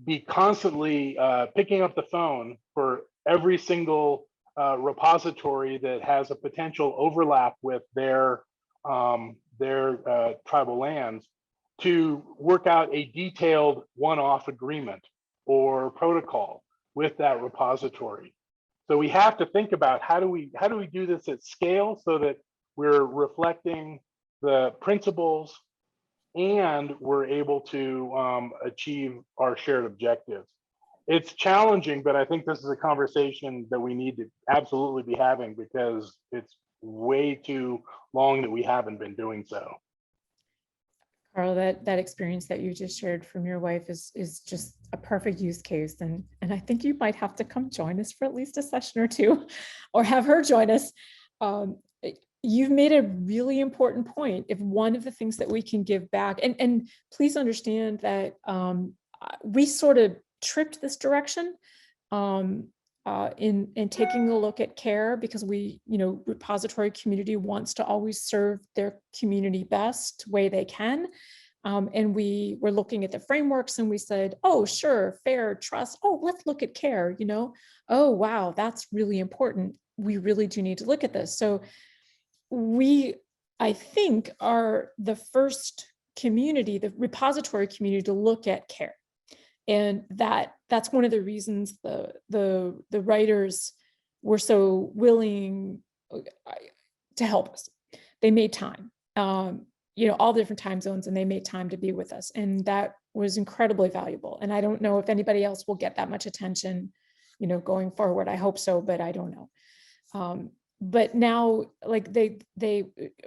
be constantly picking up the phone for every single repository that has a potential overlap with their tribal lands to work out a detailed one-off agreement or protocol with that repository. So we have to think about how do we do this at scale so that we're reflecting the principles and we're able to achieve our shared objectives. It's challenging, but I think this is a conversation that we need to absolutely be having because it's way too long that we haven't been doing so. Carl, that experience that you just shared from your wife is just a perfect use case. And I think you might have to come join us for at least a session or two, or have her join us. You've made a really important point. If one of the things that we can give back, and please understand that we sort of tripped this direction in taking a look at care, because repository community wants to always serve their community best way they can. And we were looking at the frameworks and we said, oh, sure, fair, trust. Oh, let's look at care, oh, wow, that's really important. We really do need to look at this. So we, I think, are the first community, the repository community, to look at care. And that's one of the reasons the writers were so willing to help us. They made time, all different time zones, and they made time to be with us. And that was incredibly valuable. And I don't know if anybody else will get that much attention, going forward. I hope so, but I don't know. But now, like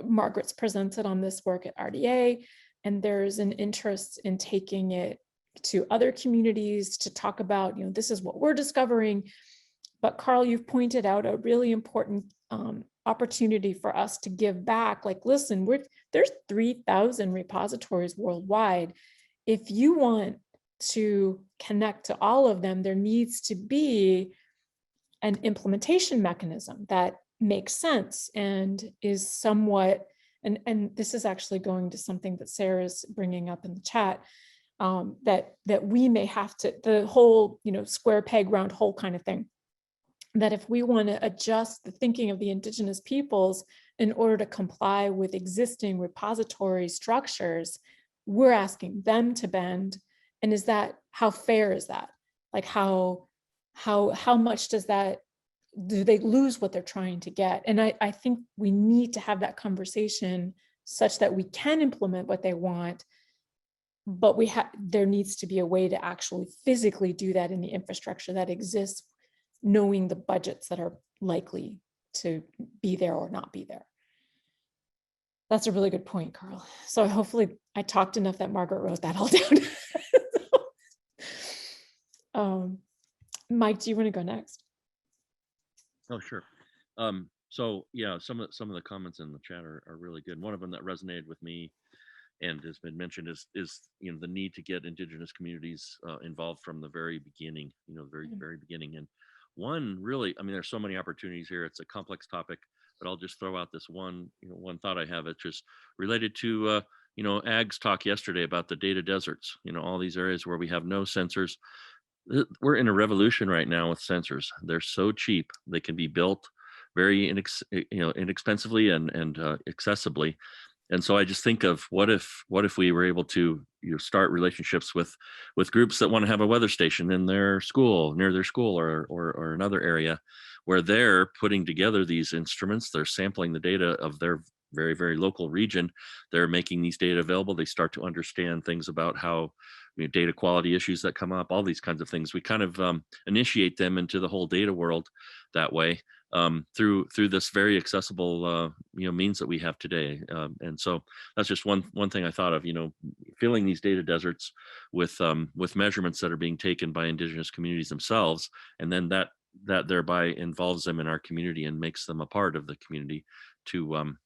Margaret's presented on this work at RDA, and there's an interest in taking it to other communities to talk about, this is what we're discovering. But Carl, you've pointed out a really important opportunity for us to give back. Like, listen, there's 3,000 repositories worldwide. If you want to connect to all of them, there needs to be an implementation mechanism that makes sense and is somewhat, and this is actually going to something that Sarah's bringing up in the chat, that we may have to, the whole, square peg round hole kind of thing, that if we want to adjust the thinking of the indigenous peoples in order to comply with existing repository structures, we're asking them to bend. And how fair is that? Like how much do they lose what they're trying to get? And I think we need to have that conversation such that we can implement what they want, but there needs to be a way to actually physically do that in the infrastructure that exists, knowing the budgets that are likely to be there or not be there. That's a really good point, Carl. So hopefully I talked enough that Margaret wrote that all down. Mike, do you want to go next? Oh, sure. So yeah, some of the comments in the chat are really good. One of them that resonated with me and has been mentioned is the need to get indigenous communities involved from the very beginning, the very beginning. And one really, there's so many opportunities here. It's a complex topic, but I'll just throw out this one thought I have. It's just related to Ag's talk yesterday about the data deserts. All these areas where we have no sensors. We're in a revolution right now with sensors. They're so cheap. They can be built very inexpensively and accessibly. And so I just think of what if we were able to start relationships with groups that want to have a weather station in their school, near their school, or another area where they're putting together these instruments. They're sampling the data of their very, very local region. They're making these data available. They start to understand things about how data quality issues that come up, all these kinds of things. We kind of initiate them into the whole data world that way through this very accessible means that we have today. And so that's just one thing I thought of, filling these data deserts with measurements that are being taken by indigenous communities themselves, and then that thereby involves them in our community and makes them a part of the community to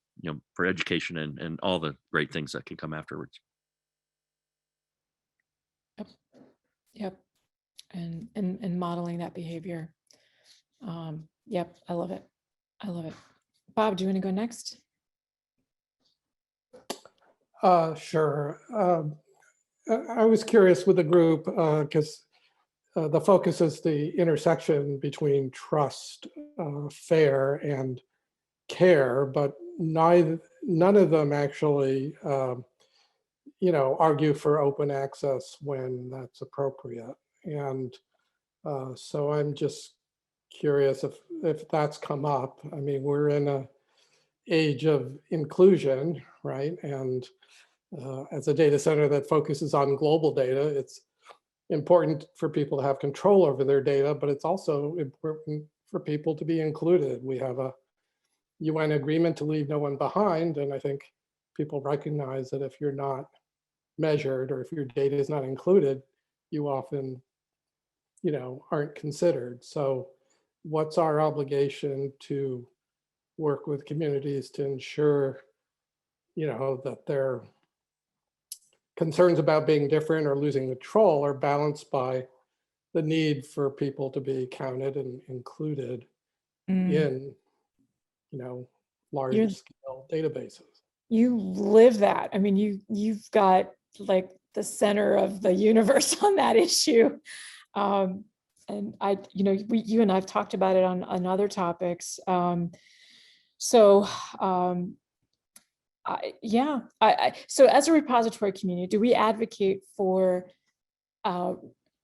for education and all the great things that can come afterwards. Yep. And modeling that behavior. Yep, I love it. I love it. Bob, do you want to go next? Sure. I was curious with the group because the focus is the intersection between trust, fair, and care, but none of them actually, argue for open access when that's appropriate. And so I'm just curious if that's come up. I mean, we're in a age of inclusion, right? And as a data center that focuses on global data, it's important for people to have control over their data, but it's also important for people to be included. We have a UN agreement to leave no one behind, and I think people recognize that if you're not measured or if your data is not included, you often, aren't considered. So what's our obligation to work with communities to ensure, that their concerns about being different or losing control are balanced by the need for people to be counted and included in, large You're- scale databases. You live that. I mean, you've got like the center of the universe on that issue. And you and I've talked about it on other topics. So as a repository community, do we advocate for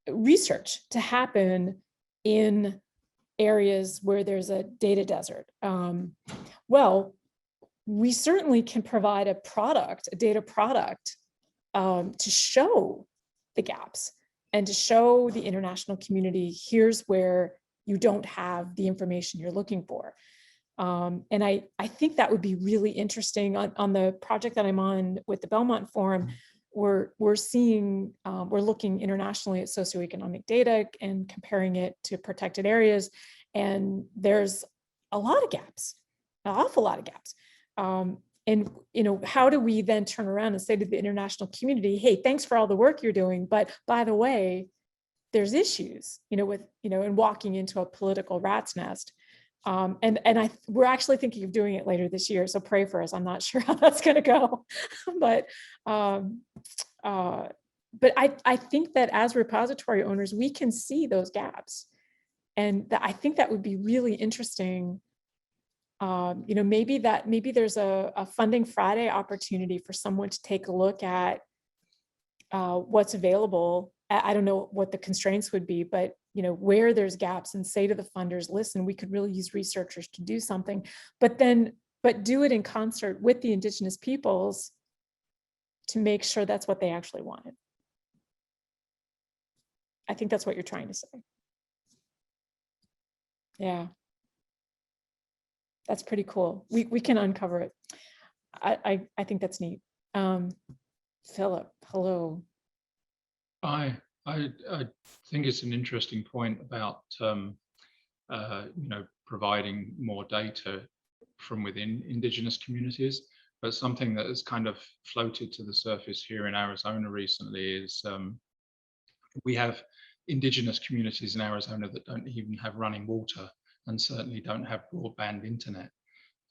research to happen in areas where there's a data desert? Well, we certainly can provide a data product, to show the gaps and to show the international community, here's where you don't have the information you're looking for. And I think that would be really interesting on the project that I'm on with the Belmont Forum. We're looking internationally at socioeconomic data and comparing it to protected areas. And there's a lot of gaps, an awful lot of gaps. And how do we then turn around and say to the international community, hey, thanks for all the work you're doing, but by the way, there's issues, and walking into a political rat's nest. We're actually thinking of doing it later this year, so pray for us. I'm not sure how that's going to go, but I think that as repository owners, we can see those gaps, and I think that would be really interesting. Maybe there's a Funding Friday opportunity for someone to take a look at what's available. I don't know what the constraints would be, but where there's gaps, and say to the funders, listen, we could really use researchers to do something, but do it in concert with the Indigenous peoples to make sure that's what they actually wanted. I think that's what you're trying to say. Yeah. That's pretty cool. We can uncover it. I think that's neat. Philip, hello. I think it's an interesting point about providing more data from within Indigenous communities, but something that has kind of floated to the surface here in Arizona recently is we have Indigenous communities in Arizona that don't even have running water and certainly don't have broadband internet.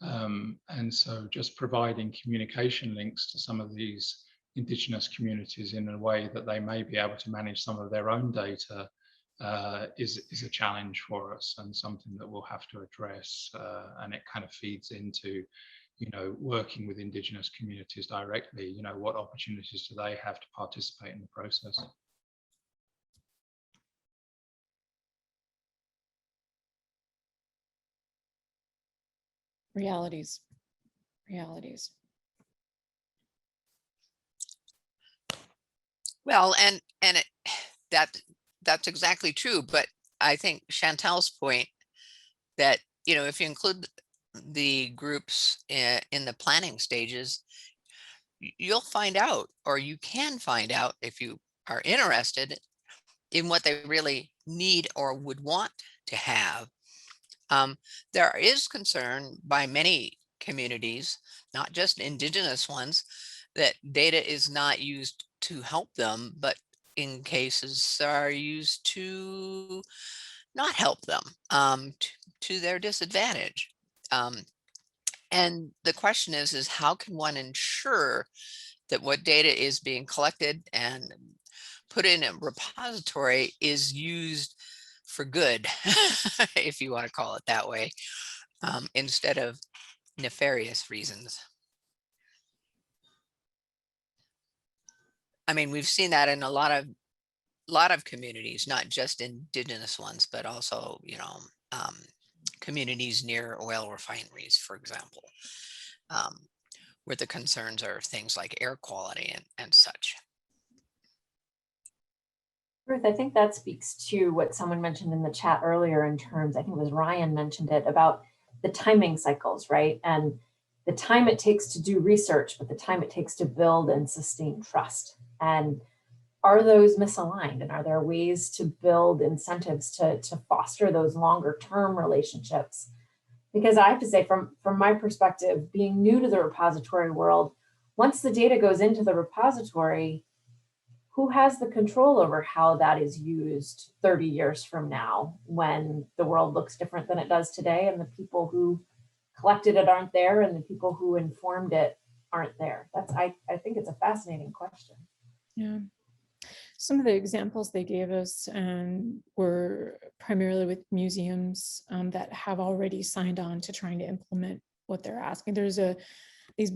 And so just providing communication links to some of these Indigenous communities in a way that they may be able to manage some of their own data is a challenge for us, and something that we'll have to address. And it kind of feeds into, working with Indigenous communities directly. What opportunities do they have to participate in the process? Realities. Well, and that's exactly true. But I think Chantal's point that, if you include the groups in the planning stages, you'll find out, or you can find out if you are interested in what they really need or would want to have. There is concern by many communities, not just Indigenous ones, that data is not used to help them, but in cases are used to not help them, to their disadvantage. And the question is how can one ensure that what data is being collected and put in a repository is used for good, if you want to call it that way, instead of nefarious reasons. I mean, we've seen that in a lot of communities, not just indigenous ones, but also, communities near oil refineries, for example, where the concerns are things like air quality and such. Ruth, I think that speaks to what someone mentioned in the chat earlier in terms, I think it was Ryan mentioned it, about the timing cycles, right? And the time it takes to do research, but the time it takes to build and sustain trust. And are those misaligned? And are there ways to build incentives to foster those longer term relationships? Because I have to say, from my perspective, being new to the repository world, once the data goes into the repository, who has the control over how that is used 30 years from now when the world looks different than it does today and the people who collected it aren't there and the people who informed it aren't there? I think it's a fascinating question. Yeah. Some of the examples they gave us were primarily with museums that have already signed on to trying to implement what they're asking. There's these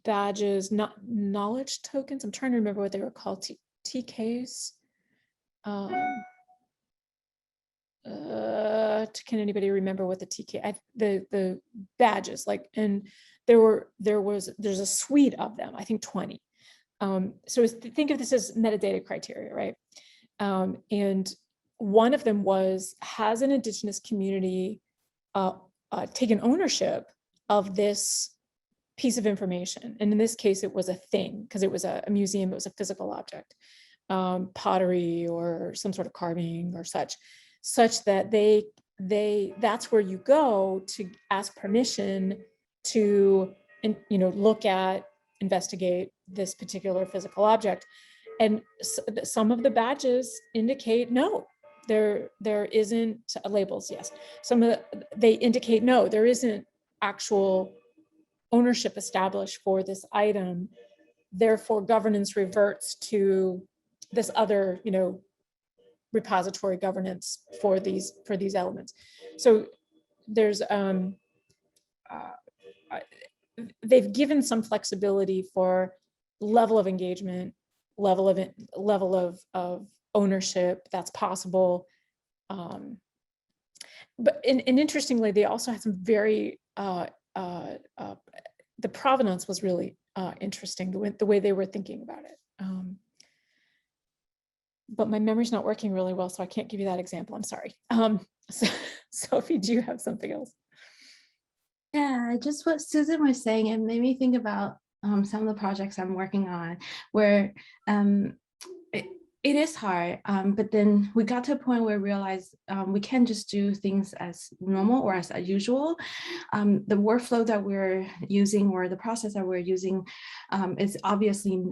badges, not knowledge tokens. I'm trying to remember what they were called, TKs. Can anybody remember what the TK, the badges like? And there's a suite of them, I think 20. So think of this as metadata criteria, right? And one of them was, has an Indigenous community taken ownership of this piece of information? And in this case, it was a thing, because it was a museum, it was a physical object, pottery or some sort of carving or such that that's where you go to ask permission to, look at, investigate this particular physical object. And some of the badges indicate no, there isn't labels. Yes, they indicate no, there isn't actual ownership established for this item. Therefore, governance reverts to this other, repository governance for these elements. So there's they've given some flexibility for level of engagement, level of ownership that's possible. But interestingly, they also had some very the provenance was really interesting, the way they were thinking about it. But my memory's not working really well, so I can't give you that example. I'm sorry. So, Sophie, do you have something else? Yeah, just what Susan was saying, it made me think about some of the projects I'm working on where it is hard, but then we got to a point where we realized we can't just do things as normal or as usual. The workflow that we're using or the process that we're using is obviously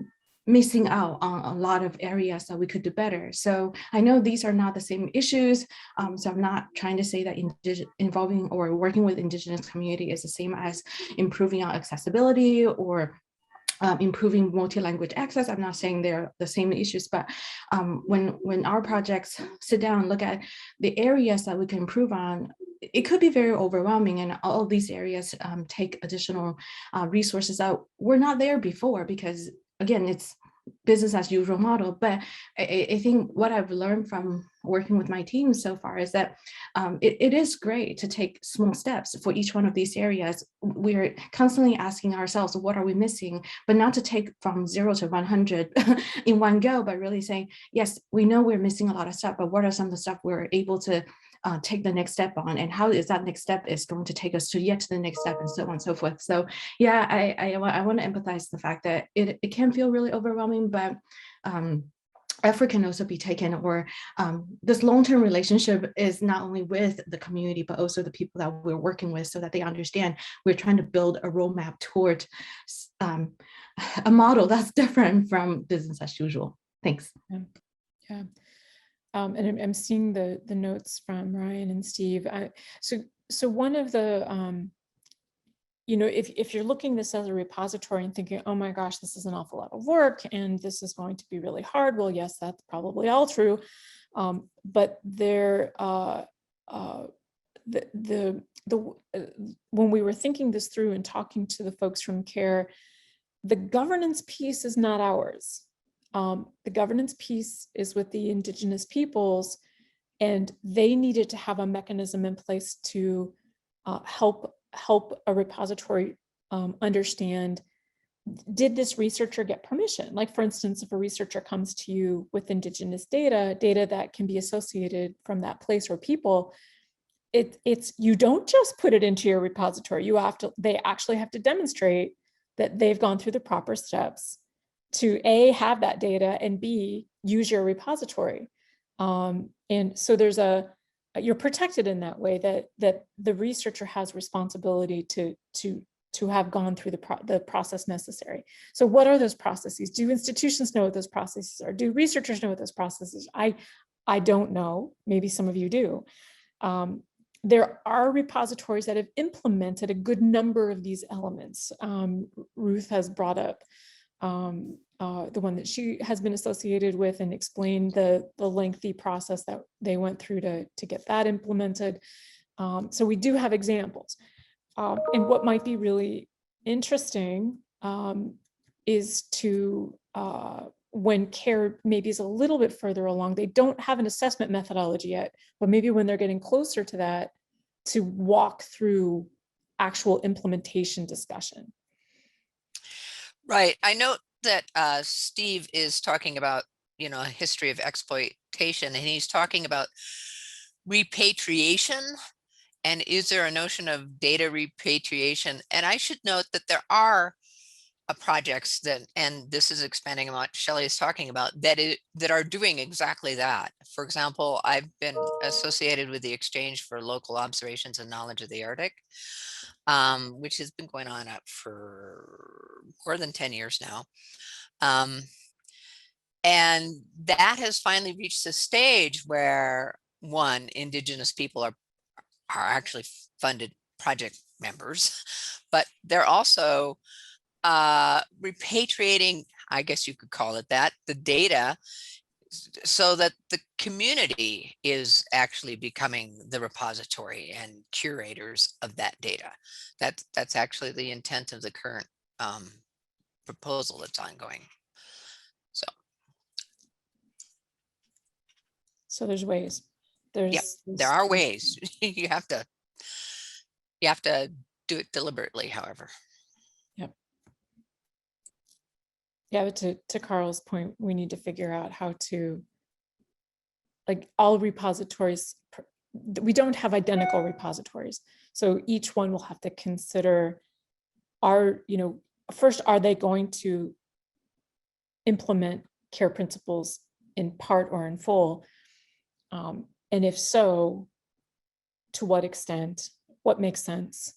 missing out on a lot of areas that we could do better. So I know these are not the same issues. So I'm not trying to say that involving or working with Indigenous community is the same as improving our accessibility or improving multi-language access. I'm not saying they're the same issues, but when our projects sit down and look at the areas that we can improve on, it could be very overwhelming, and all of these areas take additional resources that were not there before, because again, it's business as usual model. But I think what I've learned from working with my team so far is that it is great to take small steps for each one of these areas. We're constantly asking ourselves, what are we missing? But not to take from 0 to 100 in one go, but really saying, yes, we know we're missing a lot of stuff, but what are some of the stuff we're able to take the next step on, and how is that next step is going to take us to yet to the next step, and so on and so forth. So yeah, I want to empathize the fact that it can feel really overwhelming, but effort can also be taken, or this long-term relationship is not only with the community, but also the people that we're working with, so that they understand we're trying to build a roadmap toward a model that's different from business as usual. Thanks. Yeah. And I'm seeing the notes from Ryan and Steve. So one of the, if you're looking this as a repository and thinking, oh my gosh, this is an awful lot of work and this is going to be really hard. Well, yes, that's probably all true. But there, when we were thinking this through and talking to the folks from CARE, the governance piece is not ours. The governance piece is with the Indigenous peoples, and they needed to have a mechanism in place to help a repository understand, did this researcher get permission? Like, for instance, if a researcher comes to you with Indigenous data that can be associated from that place or people, it's you don't just put it into your repository. They actually have to demonstrate that they've gone through the proper steps to A, have that data, and B, use your repository. And so you're protected in that way, that the researcher has responsibility to have gone through the process necessary. So what are those processes? Do institutions know what those processes are? Do researchers know what those processes are? I don't know. Maybe some of you do. There are repositories that have implemented a good number of these elements. Ruth has brought up the one that she has been associated with and explained the lengthy process that they went through to get that implemented. So we do have examples. And what might be really interesting is to, when CARE maybe is a little bit further along, they don't have an assessment methodology yet, but maybe when they're getting closer to that, to walk through actual implementation discussion. Right. I note that Steve is talking about, a history of exploitation, and he's talking about repatriation. And is there a notion of data repatriation? And I should note that there are projects that, and this is expanding on what Shelley is talking about, that are doing exactly that. For example, I've been associated with the Exchange for Local Observations and Knowledge of the Arctic, which has been going on up for more than 10 years now. And that has finally reached a stage where, one, Indigenous people are actually funded project members, but they're also repatriating, I guess you could call it that, the data, so that the community is actually becoming the repository and curators of that data. That's actually the intent of the current proposal that's ongoing. So there's ways. There are ways. you have to do it deliberately, however. Yep. Yeah, but to Carl's point, we need to figure out how to, like, all repositories, we don't have identical repositories. So each one will have to consider, first, are they going to implement CARE principles in part or in full? And if so, to what extent, what makes sense?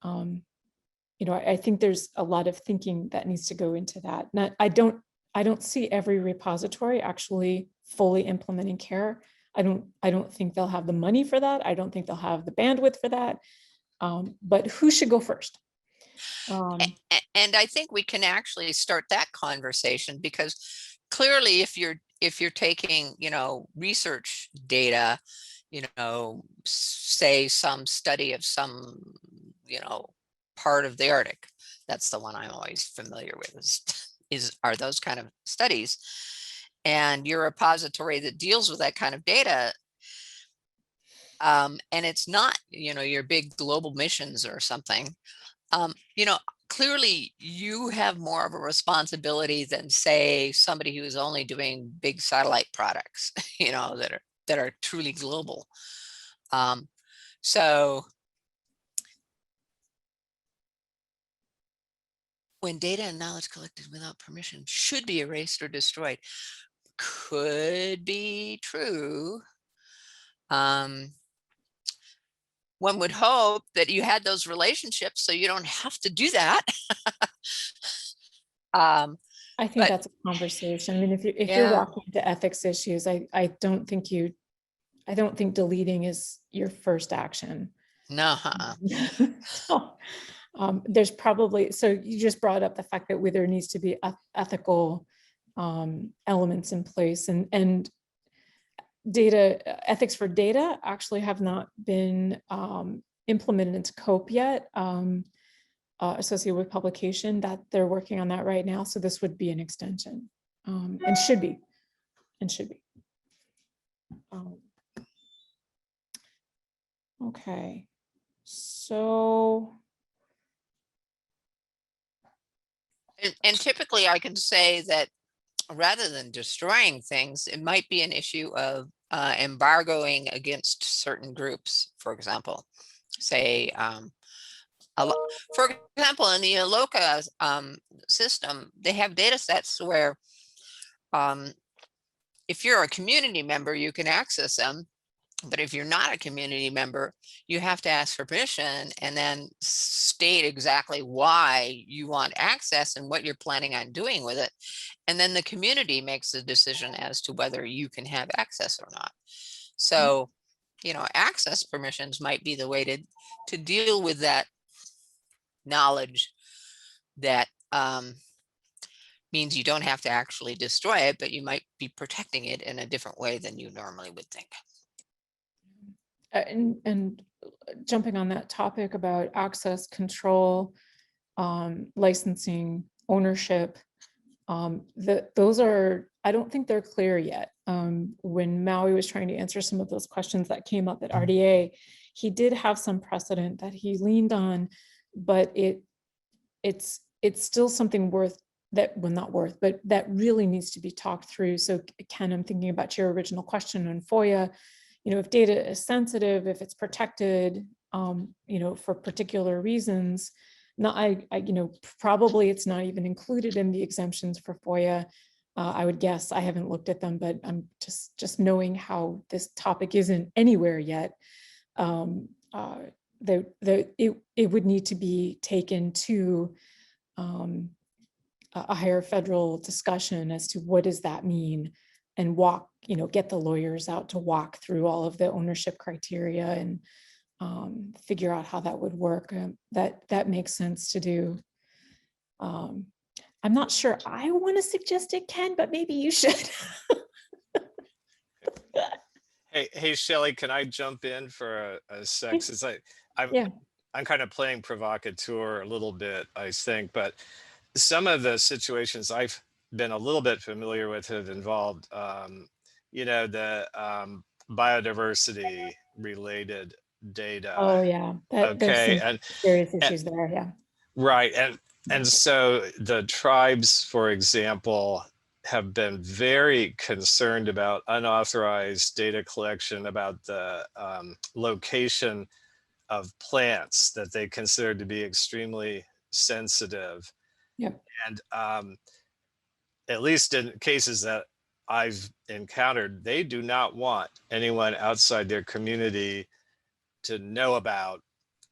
I think there's a lot of thinking that needs to go into that. I don't see every repository actually fully implementing CARE. I don't think they'll have the money for that. I don't think they'll have the bandwidth for that. But who should go first? And I think we can actually start that conversation, because clearly, if you're taking, research data, say some study of some, part of the Arctic, that's the one I'm always familiar with, are those kind of studies, and your repository that deals with that kind of data, and it's not, your big global missions or something, clearly you have more of a responsibility than, say, somebody who is only doing big satellite products, that are truly global. So when data and knowledge collected without permission should be erased or destroyed, could be true. One would hope that you had those relationships so you don't have to do that. I think But- that's a conversation. I mean, if you're Yeah. walking into ethics issues, I don't think deleting is your first action. No, So, there's probably, so you just brought up the fact that there needs to be ethical elements in place, and ethics for data actually have not been implemented into COPE yet, associated with publication. That they're working on that right now. So this would be an extension, and should be. Okay, so and typically I can say that rather than destroying things, it might be an issue of embargoing against certain groups, for example. Say, for example, in the Aloka system, they have data sets where if you're a community member, you can access them. But if you're not a community member, you have to ask for permission and then state exactly why you want access and what you're planning on doing with it. And then the community makes the decision as to whether you can have access or not. So, access permissions might be the way to deal with that knowledge that means you don't have to actually destroy it, but you might be protecting it in a different way than you normally would think. And jumping on that topic about access control, licensing, ownership, those are, I don't think they're clear yet. When Maui was trying to answer some of those questions that came up at RDA, he did have some precedent that he leaned on, but it's still something but that really needs to be talked through. So Ken, I'm thinking about your original question on FOIA. If data is sensitive, if it's protected, for particular reasons, probably it's not even included in the exemptions for FOIA. I would guess. I haven't looked at them, but I'm just knowing how this topic isn't anywhere yet. It would need to be taken to a higher federal discussion as to what does that mean, and get the lawyers out to walk through all of the ownership criteria and figure out how that would work. That makes sense to do. I'm not sure I want to suggest it, Ken, but maybe you should. Hey, Shelley, can I jump in for a sec? Since I'm kind of playing provocateur a little bit, I think, but some of the situations I've been a little bit familiar with have involved, the biodiversity related data. Oh yeah, there's some serious issues there. Yeah. Right, and so the tribes, for example, have been very concerned about unauthorized data collection about the location of plants that they consider to be extremely sensitive. Yep. And at least in cases that I've encountered, they do not want anyone outside their community to know about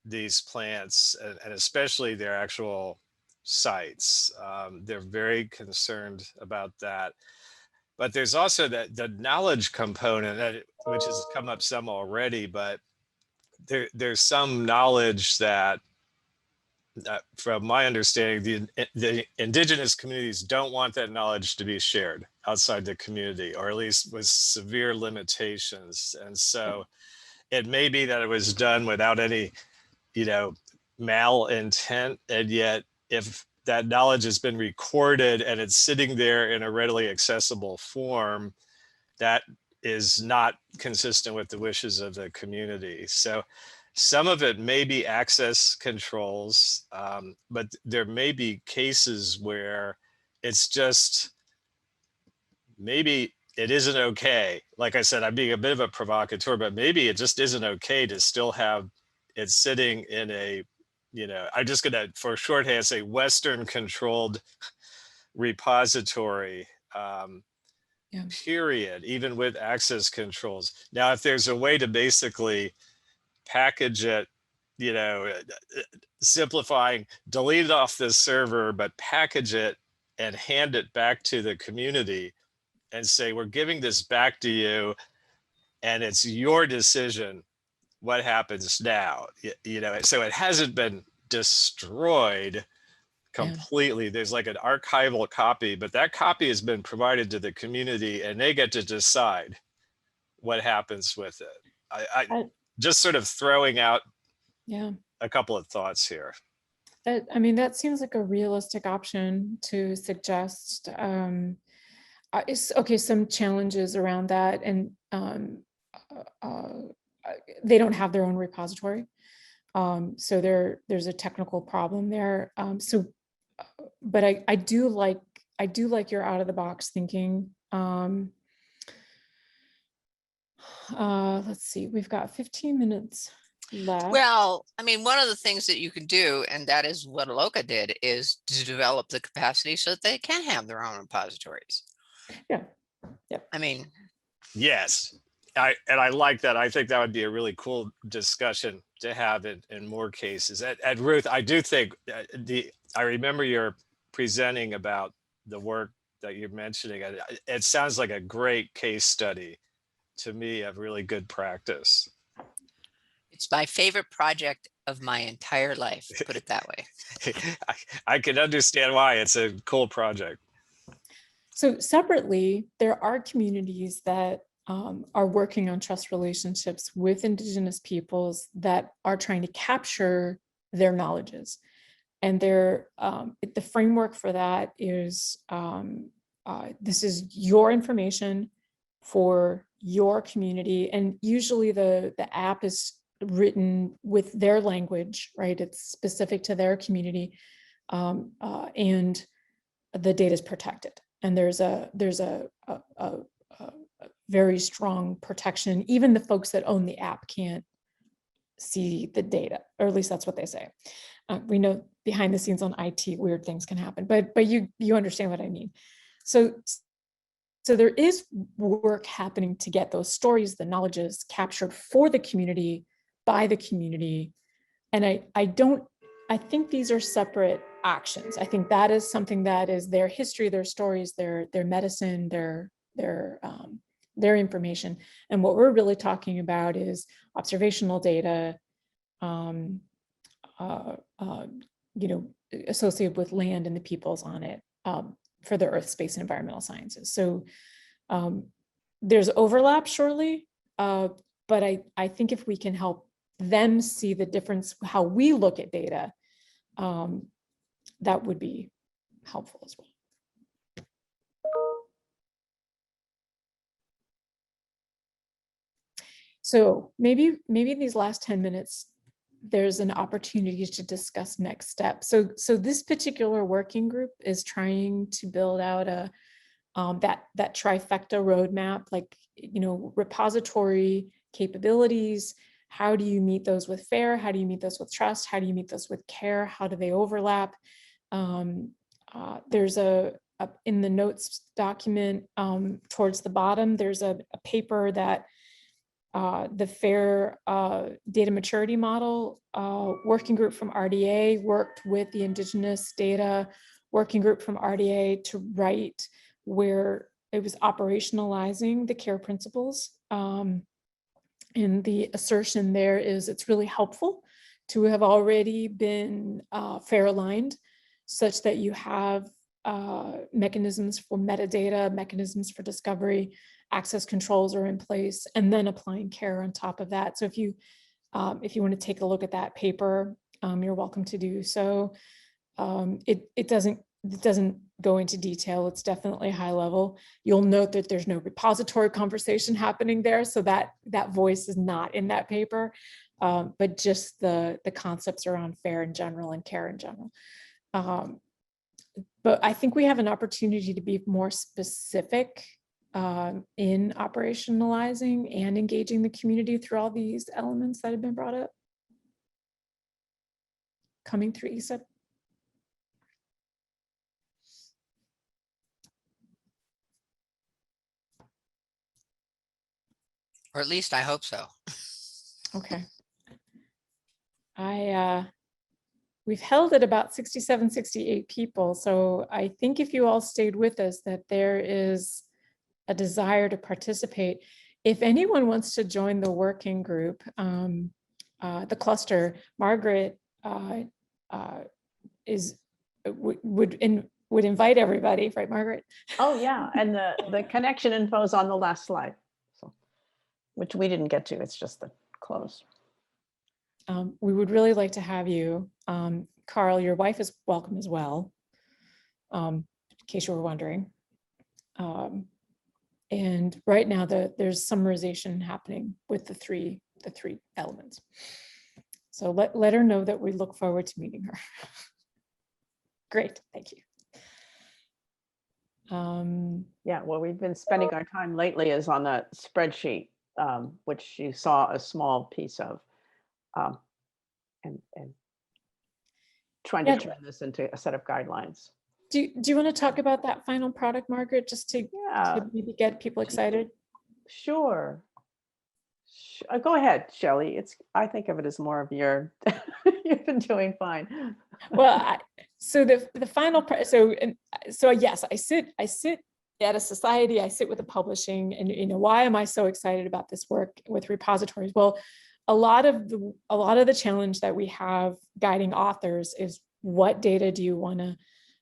these plants, and especially their actual sites. They're very concerned about that. But there's also the knowledge component, which has come up some already, but there's some knowledge that from my understanding, the indigenous communities don't want that knowledge to be shared outside the community, or at least with severe limitations. And so it may be that it was done without any, malintent, and yet if that knowledge has been recorded and it's sitting there in a readily accessible form, that is not consistent with the wishes of the community. So some of it may be access controls, but there may be cases where it's just, maybe it isn't okay. Like I said, I'm being a bit of a provocateur, but maybe it just isn't okay to still have it sitting in a, I'm just gonna, for shorthand, say Western controlled repository, period, even with access controls. Now, if there's a way to basically package it, simplifying, delete it off the server, but package it and hand it back to the community and say, we're giving this back to you and it's your decision what happens now. You know, so it hasn't been destroyed completely. There's like an archival copy, but that copy has been provided to the community and they get to decide what happens with it. I just sort of throwing out a couple of thoughts here. I mean, that seems like a realistic option to suggest. Okay, some challenges around that, and they don't have their own repository, so there's a technical problem there. But I do like your out of the box thinking. Let's see, we've got 15 minutes left. Well, I mean, one of the things that you can do, and that is what Aloka did, is to develop the capacity so that they can have their own repositories. Yeah. I mean, yes, I like that. I think that would be a really cool discussion to have in more cases. And Ruth, I do think I remember you're presenting about the work that you're mentioning. It sounds like a great case study to me of really good practice. it's my favorite project of my entire life, put it that way. I can understand why. It's a cool project. So separately, there are communities that are working on trust relationships with Indigenous peoples that are trying to capture their knowledges. And the framework for that is, this is your information for your community. And usually the app is written with their language, right? It's specific to their community, and the data is protected. And there's a very strong protection. Even the folks that own the app can't see the data, or at least that's what they say. We know behind the scenes on IT, weird things can happen, but you understand what I mean. So there is work happening to get those stories, the knowledges captured for the community, by the community. And I think these are separate actions. I think that is something that is their history, their stories, their medicine, their information. And what we're really talking about is observational data, associated with land and the peoples on it, for the earth, space, and environmental sciences. So there's overlap, surely, but I think if we can help them see the difference, how we look at data, that would be helpful as well. So maybe these last 10 minutes, there's an opportunity to discuss next steps. So this particular working group is trying to build out a that trifecta roadmap, like, repository capabilities. How do you meet those with FAIR? How do you meet those with trust? How do you meet those with care? How do they overlap? There's in the notes document, towards the bottom, there's a paper that the FAIR data maturity model working group from RDA worked with the Indigenous data working group from RDA to write, where it was operationalizing the care principles. And the assertion there is it's really helpful to have already been FAIR aligned, such that you have mechanisms for metadata, mechanisms for discovery, access controls are in place, and then applying care on top of that. So if you want to take a look at that paper, you're welcome to do so. It doesn't go into detail. It's definitely high level. You'll note that there's no repository conversation happening there, so that voice is not in that paper, but just the concepts around FAIR in general and care in general. But I think we have an opportunity to be more specific in operationalizing and engaging the community through all these elements that have been brought up coming through ESIP. Or at least I hope so. Okay. I we've held at about 67, 68 people. So I think if you all stayed with us, that there is a desire to participate. If anyone wants to join the working group, the cluster, Margaret would invite everybody, right, Margaret? Oh yeah, and the connection info is on the last slide, so, which we didn't get to. It's just the close. We would really like to have you. Carl, your wife is welcome as well, in case you were wondering. And right now there's summarization happening with the three elements. So let her know that we look forward to meeting her. Great, thank you. Yeah, well, we've been spending our time lately is on a spreadsheet, which you saw a small piece of, and trying to turn this into a set of guidelines. Do you want to talk about that final product, Margaret, just to maybe get people excited? Sure. Go ahead, Shelley. I think of it as more of your, you've been doing fine. Well, so the final, so yes, I sit at a society, I sit with the publishing, and why am I so excited about this work with repositories? Well, a lot of the challenge that we have guiding authors is, what data do you want to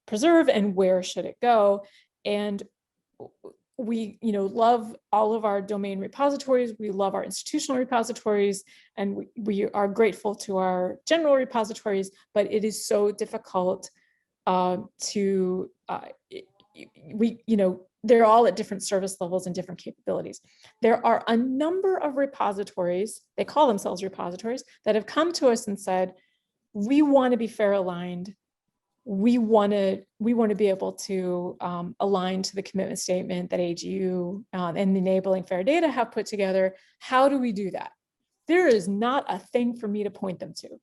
preserve and where should it go? And we love all of our domain repositories, we love our institutional repositories, and we are grateful to our general repositories, but it is so difficult they're all at different service levels and different capabilities. There are a number of repositories, they call themselves repositories, that have come to us and said, we want to be fair aligned. We want to be able to align to the commitment statement that AGU and Enabling Fair Data have put together. How do we do that? There is not a thing for me to point them to,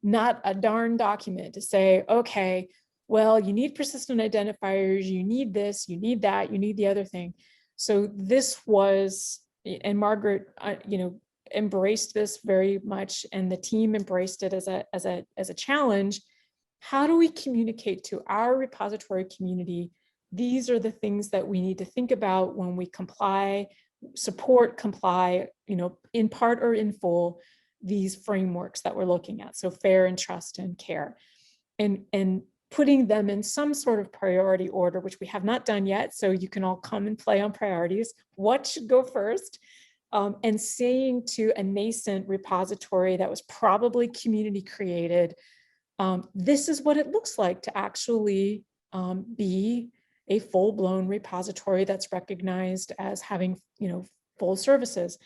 not a darn document to say, okay, well, you need persistent identifiers, you need this, you need that, you need the other thing. So this was, and Margaret, embraced this very much, and the team embraced it as a challenge. How do we communicate to our repository community? These are the things that we need to think about when we comply, in part or in full, these frameworks that we're looking at. So fair and trust and care, and putting them in some sort of priority order, which we have not done yet. So you can all come and play on priorities. What should go first? And saying to a nascent repository that was probably community created, this is what it looks like to actually be a full-blown repository that's recognized as having, full services.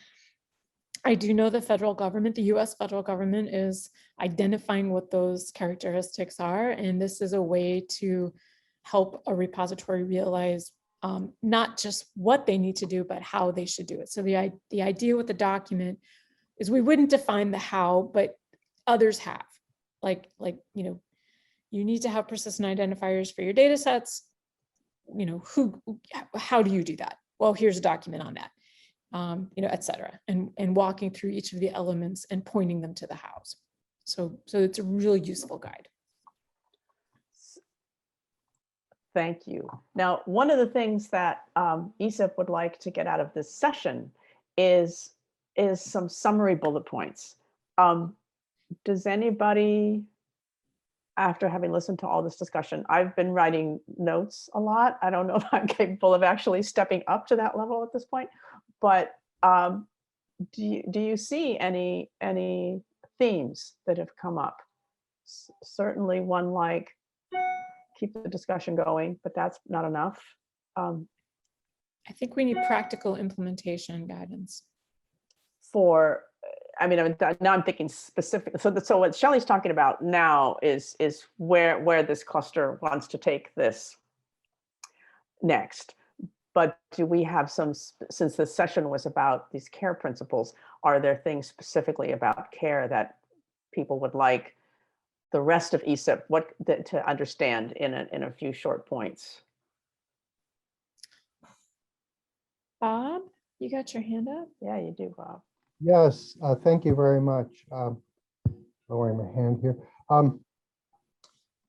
I do know the federal government, the US federal government, is identifying what those characteristics are, and this is a way to help a repository realize not just what they need to do, but how they should do it. So the idea with the document is we wouldn't define the how, but others have. You need to have persistent identifiers for your data sets. How do you do that? Well, here's a document on that, et cetera, and walking through each of the elements and pointing them to the hows. So it's a really useful guide. Thank you. Now, one of the things that ESIP would like to get out of this session is some summary bullet points. Does anybody, after having listened to all this discussion, I've been writing notes a lot. I don't know if I'm capable of actually stepping up to that level at this point, but do you see any themes that have come up? Certainly one like, keep the discussion going, but that's not enough. I think we need practical implementation guidance. Now I'm thinking specific. So what Shelley's talking about now is where this cluster wants to take this next. But do we have since this session was about these care principles, are there things specifically about care that people would like the rest of ESIP to understand in a few short points? Bob, you got your hand up? Yeah, you do, Bob. Yes, thank you very much. Lowering my hand here.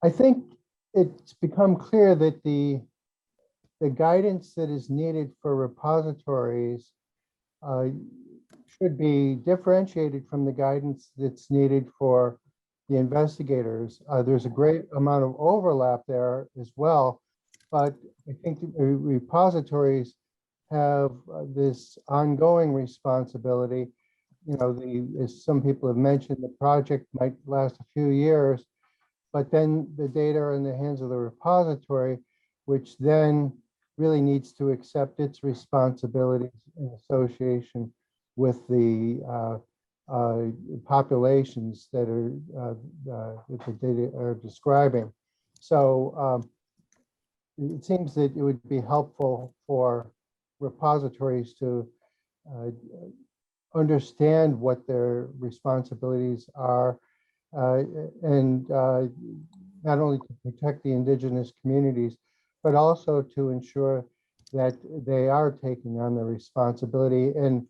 I think it's become clear that the guidance that is needed for repositories should be differentiated from the guidance that's needed for the investigators. There's a great amount of overlap there as well, but I think repositories have this ongoing responsibility. You know, as some people have mentioned, the project might last a few years, but then the data are in the hands of the repository, which then really needs to accept its responsibilities in association with the populations that the data are describing. So it seems that it would be helpful for repositories to understand what their responsibilities are, and not only to protect the indigenous communities, but also to ensure that they are taking on the responsibility and,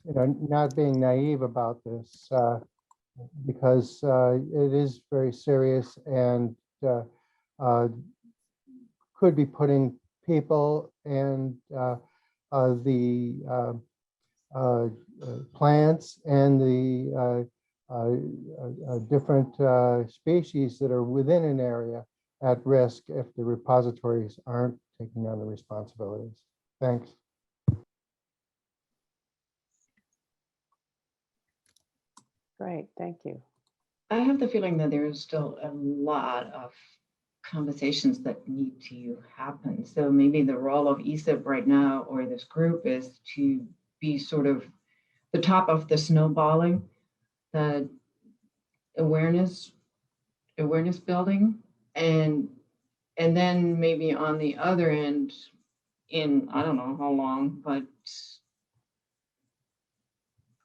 you know, not being naive about this, because it is very serious and could be putting people and the plants and the different species that are within an area at risk if the repositories aren't taking on the responsibilities. Thanks. Great, thank you. I have the feeling that there is still a lot of conversations that need to happen. So maybe the role of ESIP right now, or this group, is to be sort of the top of the snowballing, the awareness building, and then maybe on the other end, in I don't know how long, but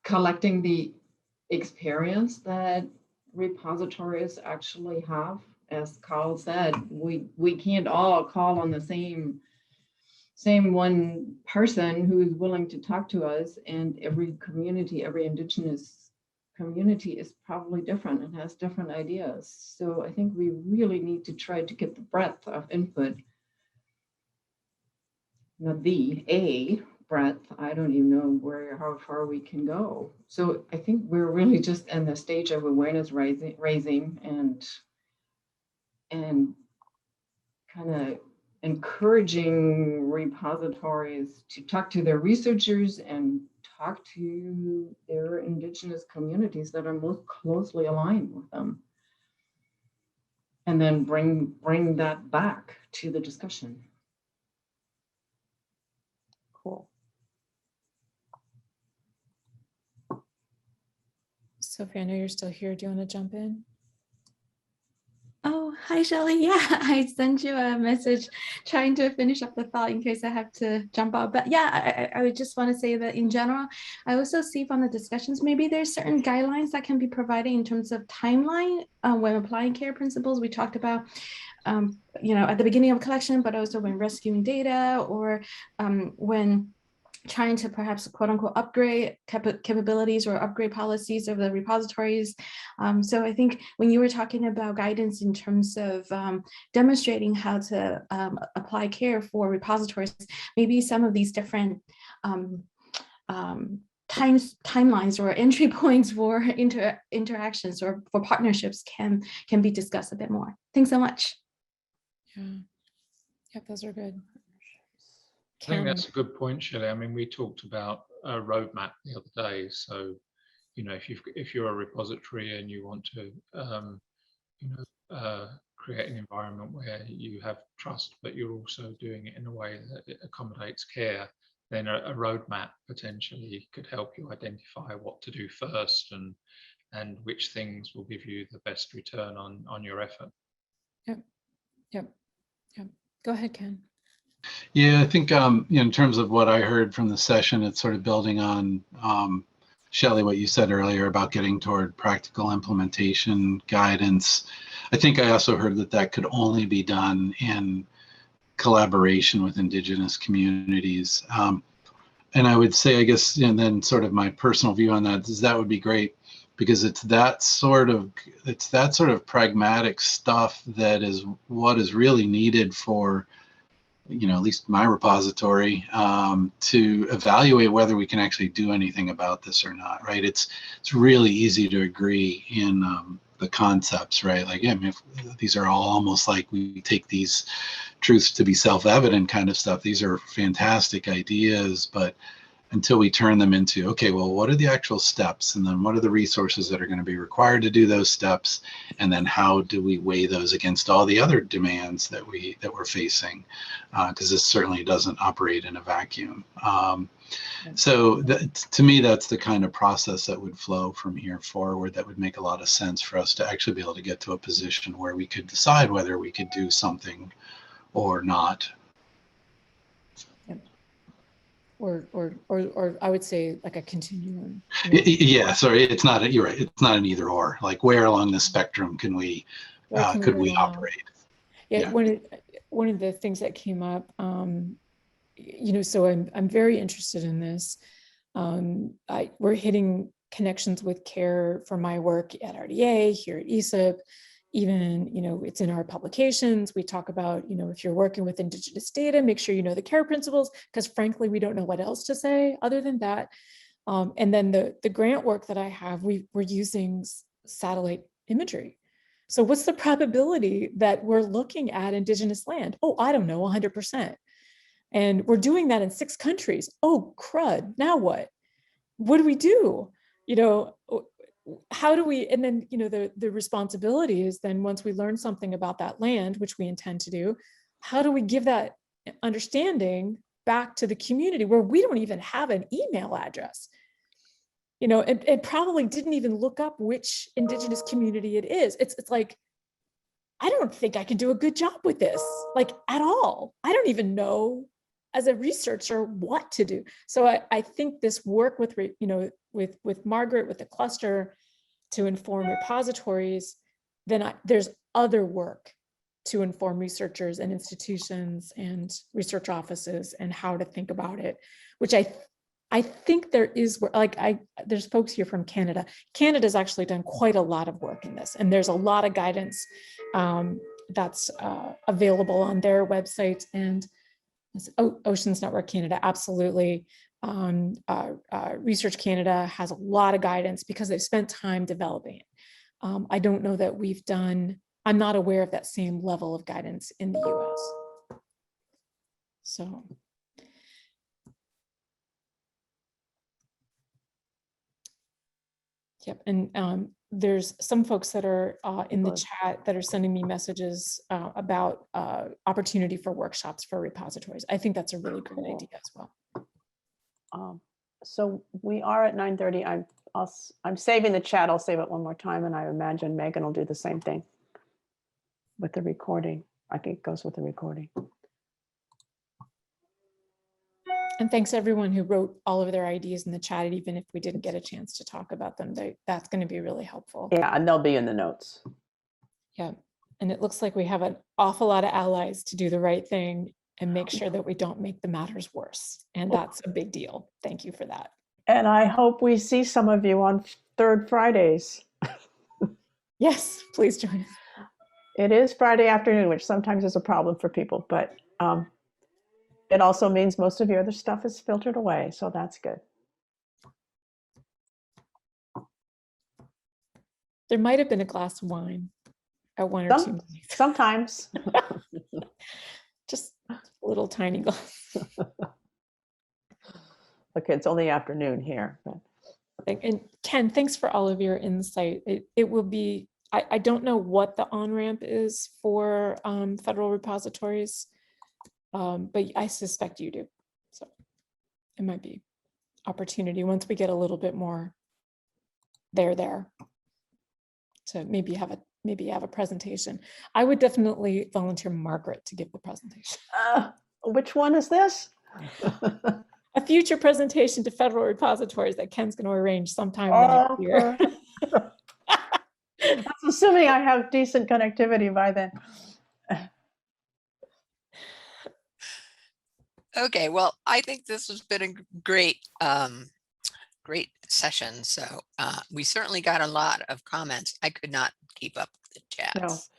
collecting the experience that repositories actually have. As Carl said, we can't all call on the same one person who is willing to talk to us, and every community, every indigenous community is probably different and has different ideas. So I think we really need to try to get the breadth of input, not a breadth. I don't even know how far we can go. So I think we're really just in the stage of awareness raising and kind of encouraging repositories to talk to their researchers and talk to their indigenous communities that are most closely aligned with them, and then bring that back to the discussion. Cool. Sophie, I know you're still here. Do you want to jump in? Oh, hi, Shelley. Yeah, I sent you a message trying to finish up the thought in case I have to jump out. But yeah, I would just want to say that in general, I also see from the discussions, maybe there's certain guidelines that can be provided in terms of timeline when applying care principles. We talked about, you know, at the beginning of collection, but also when rescuing data, or when trying to perhaps quote unquote upgrade capabilities or upgrade policies of the repositories. So I think when you were talking about guidance in terms of demonstrating how to apply care for repositories, maybe some of these different timelines or entry points for interactions or for partnerships can be discussed a bit more. Thanks so much. Yeah, yep, those are good. I think that's a good point, Shelley. I mean, we talked about a roadmap the other day. So, you know, if you're a repository and you want to, create an environment where you have trust, but you're also doing it in a way that it accommodates care, then a roadmap potentially could help you identify what to do first and which things will give you the best return on your effort. Yep. Go ahead, Ken. Yeah, I think in terms of what I heard from the session, it's sort of building on Shelley, what you said earlier about getting toward practical implementation guidance. I think I also heard that could only be done in collaboration with Indigenous communities. And I would say, I guess, and then sort of my personal view on that is that would be great because it's that sort of pragmatic stuff that is what is really needed for, at least my repository, to evaluate whether we can actually do anything about this or not, right? It's really easy to agree in the concepts, right? Like, yeah, I mean, if these are all almost like we take these truths to be self-evident kind of stuff. These are fantastic ideas, but until we turn them into, okay, well, what are the actual steps? And then what are the resources that are going to be required to do those steps? And then how do we weigh those against all the other demands that we're facing? Because this certainly doesn't operate in a vacuum. So to me, that's the kind of process that would flow from here forward that would make a lot of sense for us to actually be able to get to a position where we could decide whether we could do something or not. Or I would say like a continuum. Yeah, sorry, it's not. You're right. It's not an either or. Like, where along the spectrum can we could we operate? Yeah, one of the things that came up, so I'm very interested in this. We're hitting connections with CARE for my work at RDA, here at ESIP. Even, it's in our publications. We talk about, if you're working with Indigenous data, make sure you know the CARE principles, because frankly, we don't know what else to say other than that. And then the grant work that I have, we're using satellite imagery. So what's the probability that we're looking at Indigenous land? Oh, I don't know, 100%. And we're doing that in 6 countries. Oh, crud, now what? What do we do? How do we, and then, the responsibility is then once we learn something about that land, which we intend to do, how do we give that understanding back to the community where we don't even have an email address? It probably didn't even look up which Indigenous community it is. It's like, I don't think I can do a good job with this, like at all. I don't even know as a researcher what to do. So I think this work with Margaret, with the cluster to inform repositories, then there's other work to inform researchers and institutions and research offices and how to think about it, which I think there is, there's folks here from Canada. Canada's actually done quite a lot of work in this, and there's a lot of guidance that's available on their website. And Oceans Network Canada, absolutely. Research Canada has a lot of guidance because they've spent time developing it. I don't know that we've done, I'm not aware of that same level of guidance in the US. So. Yep, and there's some folks that are in the chat that are sending me messages about opportunity for workshops for repositories. I think that's a really great idea as well. So we are at 9:30. I'm saving the chat. I'll save it one more time, and I imagine Megan will do the same thing with the recording. I think it goes with the recording. And thanks everyone who wrote all of their ideas in the chat, even if we didn't get a chance to talk about them. That's going to be really helpful. Yeah, and they'll be in the notes. Yeah, and it looks like we have an awful lot of allies to do the right thing and make sure that we don't make the matters worse. And that's a big deal. Thank you for that. And I hope we see some of you on third Fridays. Yes, please join us. It is Friday afternoon, which sometimes is a problem for people, but it also means most of your other stuff is filtered away, so that's good. There might have been a glass of wine at 1 or 2 meetings. Sometimes. Just a little tiny glass. Okay, it's only afternoon here. And Ken, thanks for all of your insight. It will be, I don't know what the on-ramp is for federal repositories, but I suspect you do. So it might be opportunity once we get a little bit more there to maybe have a presentation. I would definitely volunteer Margaret to give the presentation. Which one is this? A future presentation to federal repositories that Ken's going to arrange sometime next year. That's assuming I have decent connectivity by then. Okay, well, I think this has been a great great session. So we certainly got a lot of comments. I could not keep up with the No, chats.